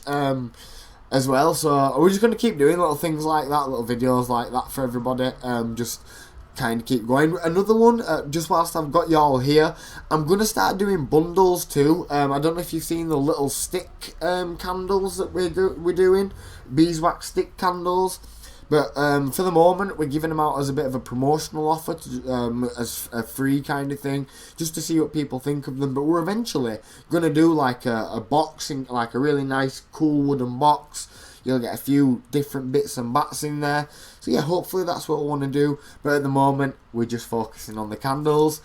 as well. So we're just going to keep doing little things like that, little videos like that for everybody. Just kind of keep going. Another one, just whilst I've got y'all here, I'm going to start doing bundles too. I don't know if you've seen the little stick candles that we're doing, beeswax stick candles. But for the moment, we're giving them out as a bit of a promotional offer, as a free kind of thing, just to see what people think of them. But we're eventually going to do like a boxing, like a really nice, cool wooden box. You'll get a few different bits and bats in there. So yeah, hopefully that's what we want to do. But at the moment, we're just focusing on the candles.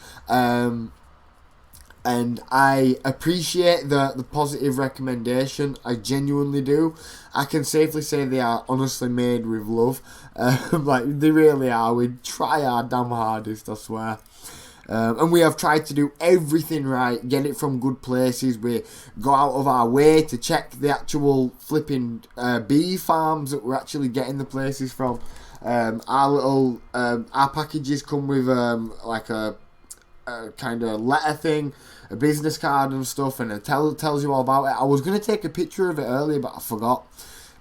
And I appreciate the positive recommendation. I genuinely do. I can safely say they are honestly made with love. Like, they really are. We try our damn hardest, I swear. And we have tried to do everything right, get it from good places. We go out of our way to check the actual flipping bee farms that we're actually getting the places from. Our packages come with like a kind of letter thing, a business card and stuff, and it tells you all about it. I was going to take a picture of it earlier, but I forgot.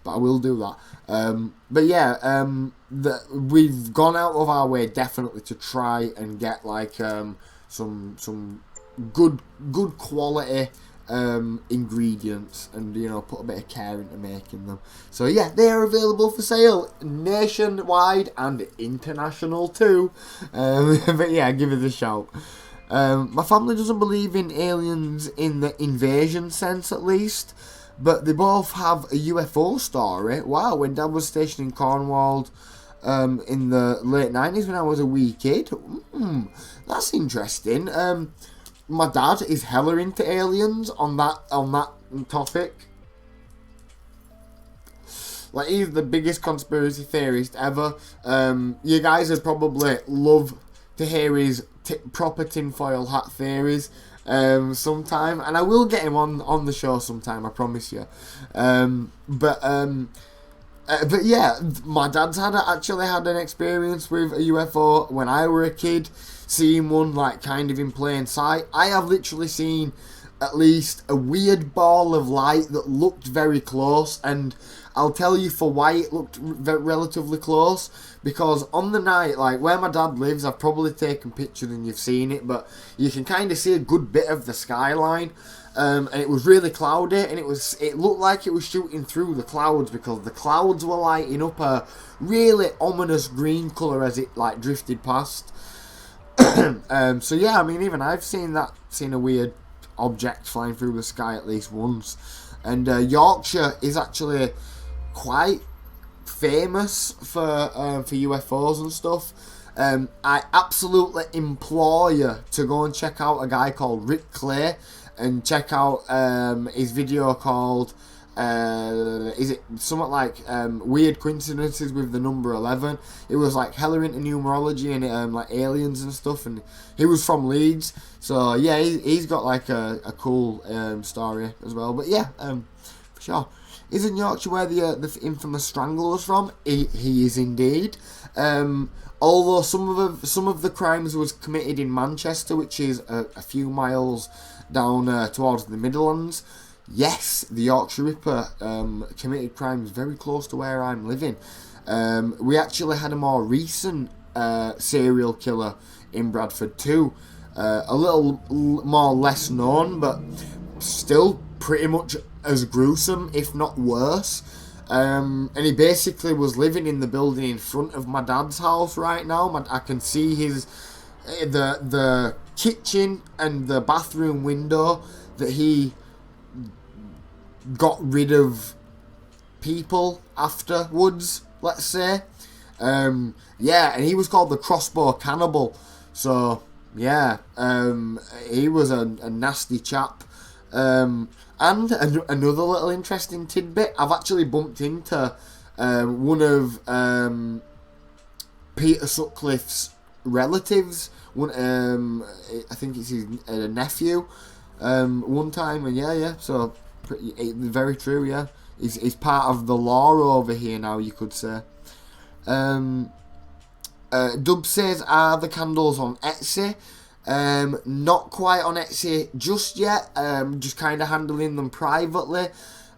But I will do that. But yeah, we've gone out of our way definitely to try and get like some good quality ingredients, and you know, put a bit of care into making them. So yeah, they are available for sale nationwide and international too. But yeah, give it a shout. My family doesn't believe in aliens in the invasion sense, at least. But they both have a UFO story. Wow, when Dad was stationed in Cornwall in the late 90s when I was a wee kid. That's interesting. My dad is hella into aliens on that topic. Like, he's the biggest conspiracy theorist ever. You guys would probably love to hear his proper tinfoil hat theories. Sometime, and I will get him on the show sometime, I promise you. But yeah, my dad's actually had an experience with a UFO when I were a kid, seeing one like kind of in plain sight. I have literally seen at least a weird ball of light that looked very close, and I'll tell you for why it looked relatively close, because on the night, like where my dad lives, I've probably taken pictures and you've seen it, but you can kind of see a good bit of the skyline, and it was really cloudy, and it looked like it was shooting through the clouds, because the clouds were lighting up a really ominous green colour as it like drifted past. So yeah, I mean, even I've seen a weird object flying through the sky at least once. And Yorkshire is actually quite famous for UFOs and stuff. I absolutely implore you to go and check out a guy called Rick Clay, and check out his video called is it something like Weird Coincidences with the Number 11. It was like hella into numerology and like aliens and stuff, and he was from Leeds, so yeah, he's got like a cool story as well. But yeah, for sure. Isn't Yorkshire where the infamous Strangler was from? He is indeed. Although some of the crimes was committed in Manchester, which is a few miles down towards the Midlands. Yes, the Yorkshire Ripper committed crimes very close to where I'm living. We actually had a more recent serial killer in Bradford too. A little more less known, but still pretty much as gruesome, if not worse. And he basically was living in the building in front of my dad's house right now. I can see the kitchen and the bathroom window that he got rid of people afterwards, let's say. Yeah, and he was called the Crossbow Cannibal. So yeah, he was a nasty chap. And another little interesting tidbit, I've actually bumped into one of Peter Sutcliffe's relatives. I think it's his nephew. One time, and yeah. So very true. Yeah, he's part of the law over here now, you could say. Dub says, are the candles on Etsy? Not quite on Etsy just yet. Just kind of handling them privately.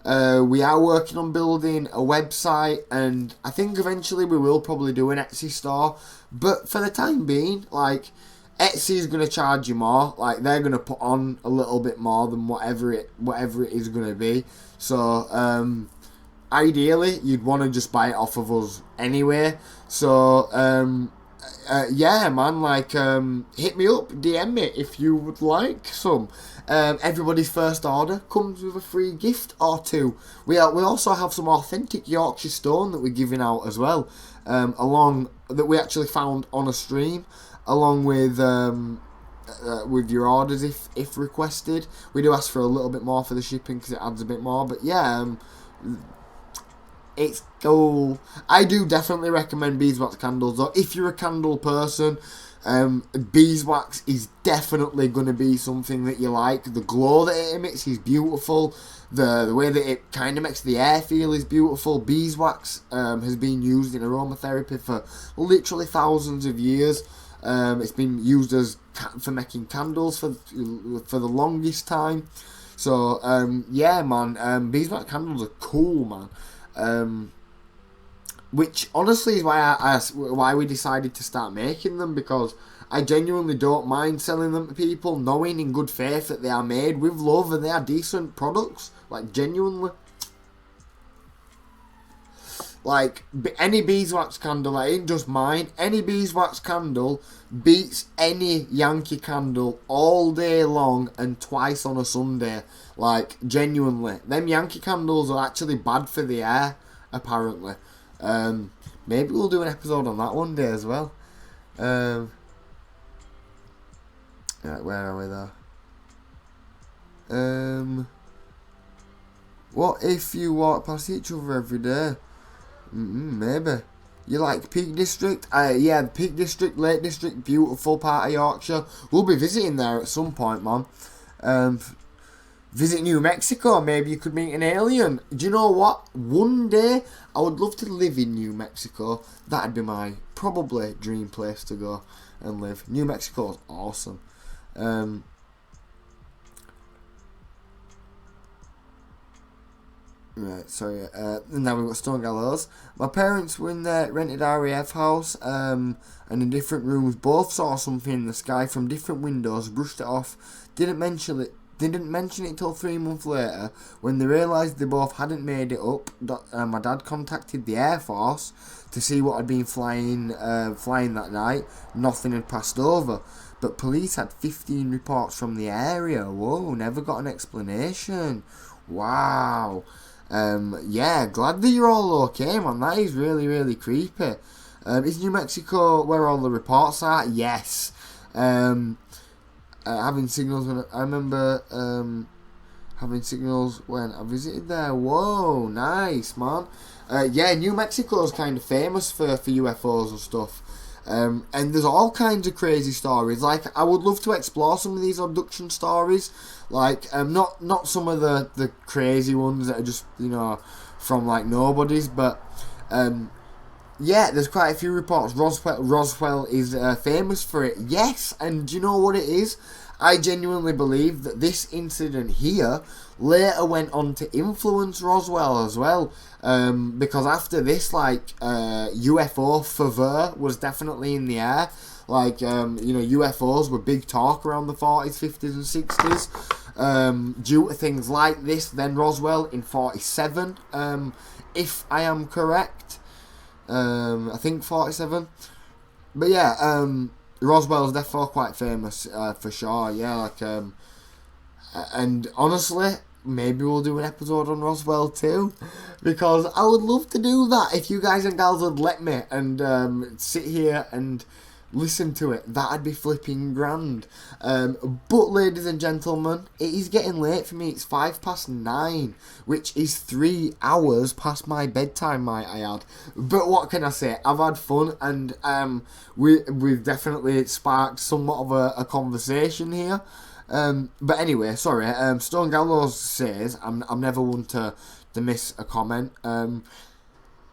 We are working on building a website, and I think eventually we will probably do an Etsy store. But for the time being, like, Etsy is going to charge you more. Like, they're going to put on a little bit more than whatever it is going to be. So ideally, you'd want to just buy it off of us anyway. So yeah, man, like, hit me up, DM me if you would like some. Everybody's first order comes with a free gift or two. We also have some authentic Yorkshire stone that we're giving out as well, along that we actually found on a stream, along with your orders if requested. We do ask for a little bit more for the shipping because it adds a bit more, but yeah, it's cool. I do definitely recommend beeswax candles though. If you're a candle person, beeswax is definitely going to be something that you like. The glow that it emits is beautiful. The way that it kind of makes the air feel is beautiful. Beeswax has been used in aromatherapy for literally thousands of years. It's been used for making candles for the longest time. So yeah, man, beeswax candles are cool, man. Which honestly is why we decided to start making them, because I genuinely don't mind selling them to people, knowing in good faith that they are made with love and they are decent products. Like, genuinely. Like, any beeswax candle, I ain't just mine, any beeswax candle beats any Yankee candle all day long and twice on a Sunday. Like, genuinely. Them Yankee candles are actually bad for the air, apparently. Maybe we'll do an episode on that one day as well. Right, where are we there? What if you walk past each other every day? Maybe. You like Peak District? Yeah, the Peak District, Lake District, beautiful part of Yorkshire. We'll be visiting there at some point, man. Visit New Mexico, maybe you could meet an alien. Do you know what? One day, I would love to live in New Mexico. That'd be my probably dream place to go and live. New Mexico is awesome. Right, sorry. Now we've got Stone Gallows. My parents were in their rented RAF house, and in different rooms, both saw something in the sky from different windows, brushed it off, didn't mention it till 3 months later. When they realised they both hadn't made it up, my dad contacted the Air Force to see what had been flying that night. Nothing had passed over. But police had 15 reports from the area. Whoa, never got an explanation. Wow. Yeah, glad that you're all okay, man. That is really, really creepy. Is New Mexico where all the reports are? Yes. Having signals when I remember having signals when I visited there. Whoa, nice, man. Yeah, New Mexico's kind of famous for UFOs and stuff. And there's all kinds of crazy stories. Like, I would love to explore some of these abduction stories. Like, not some of the crazy ones that are just, you know, from like nobodies, but yeah, there's quite a few reports. Roswell is famous for it. Yes, and do you know what it is? I genuinely believe that this incident here later went on to influence Roswell as well. Because after this, like, UFO fervor was definitely in the air. Like, you know, UFOs were big talk around the 40s, 50s and 60s. Due to things like this, then Roswell in 47, if I am correct. I think 47. But yeah, Roswell is definitely quite famous, for sure. Yeah, like, and honestly, maybe we'll do an episode on Roswell too, because I would love to do that if you guys and gals would let me and sit here and listen to it. That'd be flipping grand. But ladies and gentlemen, it is getting late for me. It's 9:05, which is 3 hours past my bedtime, might I add. But what can I say? I've had fun, and we've definitely sparked somewhat of a conversation here. But anyway, sorry. Stone Gallows says I'm never one to miss a comment.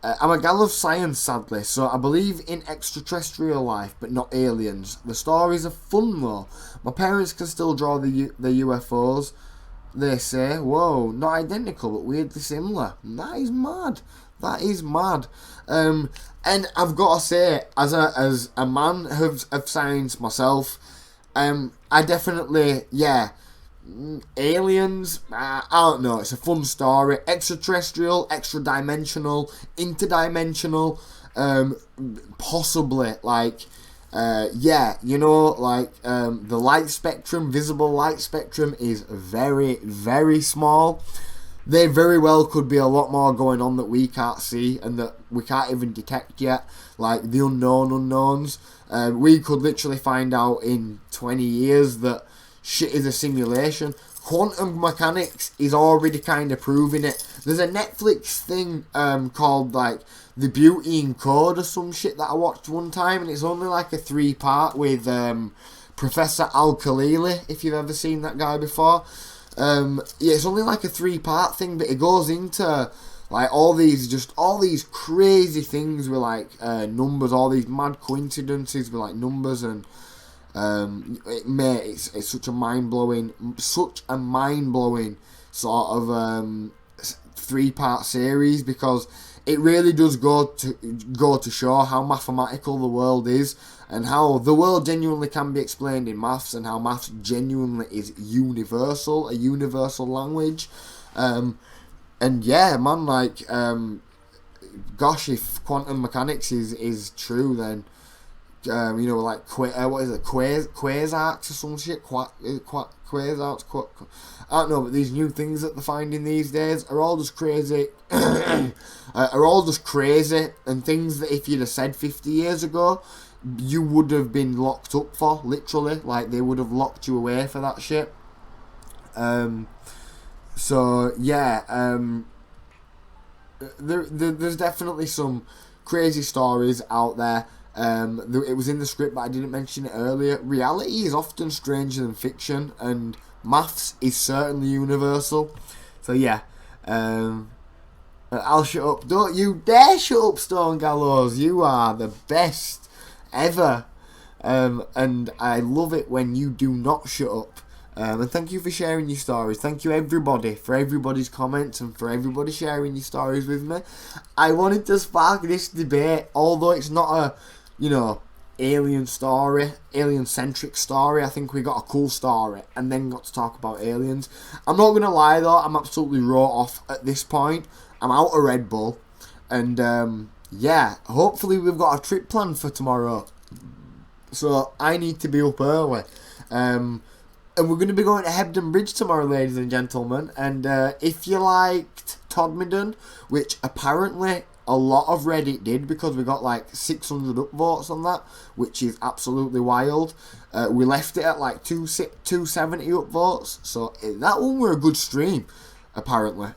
I'm a gal of science, sadly, so I believe in extraterrestrial life, but not aliens. The stories are fun, though. My parents can still draw the UFOs. They say, whoa, not identical, but weirdly similar. That is mad. That is mad. And I've got to say, as a man of science myself, I definitely, yeah, aliens, I don't know, it's a fun story. Extraterrestrial, extra-dimensional, interdimensional, possibly, like, yeah, you know, like, the light spectrum, visible light spectrum is very, very small. There very well could be a lot more going on that we can't see and that we can't even detect yet, like the unknown unknowns. We could literally find out in 20 years that shit is a simulation. Quantum mechanics is already kind of proving it. There's a Netflix thing called like The Beauty in Code or some shit that I watched one time, and it's only like a 3-part with Professor Al-Khalili, if you've ever seen that guy before. Yeah, it's only like a 3-part thing, but it goes into like all these crazy things with like numbers, all these mad coincidences with like numbers, and mate, it's such a mind-blowing sort of 3-part series, because it really does go to show how mathematical the world is, and how the world genuinely can be explained in maths, and how maths genuinely is universal, a universal language. And yeah, man, like, gosh, if quantum mechanics is true, then you know, like what is it, quasars or some shit, quasars, I don't know, but these new things that they're finding these days are all just crazy, and things that if you'd have said 50 years ago, you would have been locked up for, literally, like they would have locked you away for that shit. So yeah, there's definitely some crazy stories out there. It was in the script, but I didn't mention it earlier. Reality is often stranger than fiction, and maths is certainly universal. So yeah, I'll shut up. Don't you dare shut up, Stone Gallows. You are the best ever. And I love it when you do not shut up. And thank you for sharing your stories. Thank you everybody for everybody's comments and for everybody sharing your stories with me. I wanted to spark this debate, although it's not a, alien story, alien-centric story. I think we got a cool story and then got to talk about aliens. I'm not going to lie though, I'm absolutely raw off at this point. I'm out of Red Bull. And yeah, hopefully we've got a trip planned for tomorrow. So I need to be up early. And we're going to be going to Hebden Bridge tomorrow, ladies and gentlemen. And if you liked Todmorden, which apparently a lot of Reddit did, because we got like 600 upvotes on that, which is absolutely wild. We left it at like 270 upvotes. So that one were a good stream, apparently.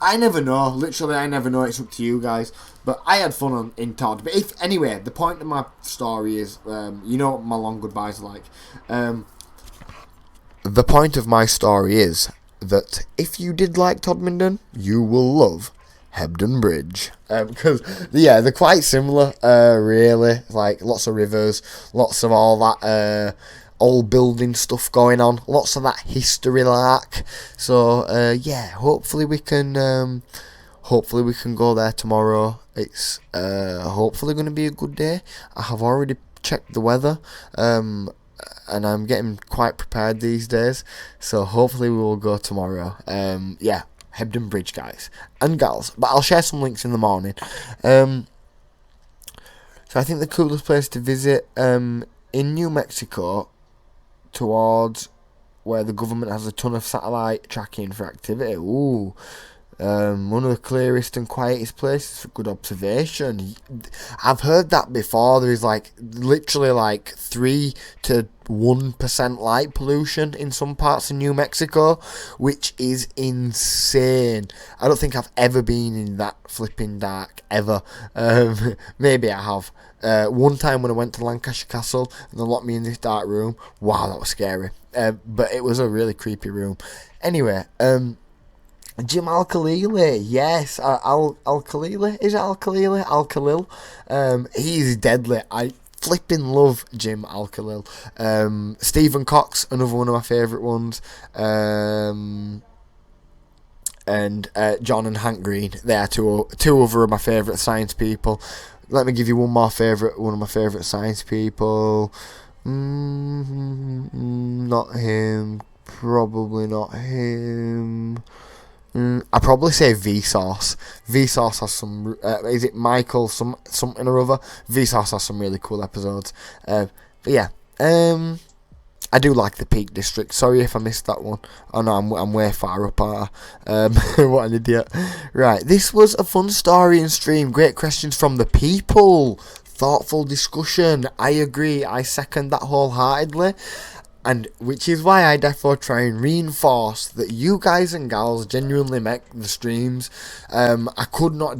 I never know. Literally, I never know. It's up to you guys. But I had fun in Todd. But anyway, the point of my story is, you know what my long goodbyes are like. The point of my story is that if you did like Todmorden, you will love Hebden Bridge. Because, yeah, they're quite similar, really. Like, lots of rivers, lots of all that old building stuff going on, lots of that history like. So yeah, hopefully we can go there tomorrow. It's hopefully going to be a good day. I have already checked the weather, and I'm getting quite prepared these days, so hopefully we will go tomorrow. Yeah, Hebden Bridge, guys and gals, but I'll share some links in the morning. So I think the coolest place to visit in New Mexico, towards where the government has a ton of satellite tracking for activity. Ooh, one of the clearest and quietest places for good observation. I've heard that before. There is like literally like 3 to 1% light pollution in some parts of New Mexico, which is insane. I don't think I've ever been in that flipping dark ever. Maybe I have. One time when I went to Lancashire Castle and they locked me in this dark room, wow, that was scary. But it was a really creepy room. Anyway, Jim Al-Khalili, yes, Al-Khalili, is it Al-Khalili? Al-Khalil, he's deadly. I flipping love Jim Al-Khalil. Stephen Cox, another one of my favourite ones. And John and Hank Green, they are two other of my favourite science people. Let me give you one of my favourite science people. Not him. Probably not him. I'd probably say Vsauce. Vsauce has some... is it Michael something or other? Vsauce has some really cool episodes. But yeah. I do like the Peak District. Sorry if I missed that one. Oh no, I'm way far up. What an idiot. Right, this was a fun story and stream. Great questions from the people. Thoughtful discussion. I agree. I second that wholeheartedly. And which is why I therefore try and reinforce that you guys and gals genuinely make the streams. I could not do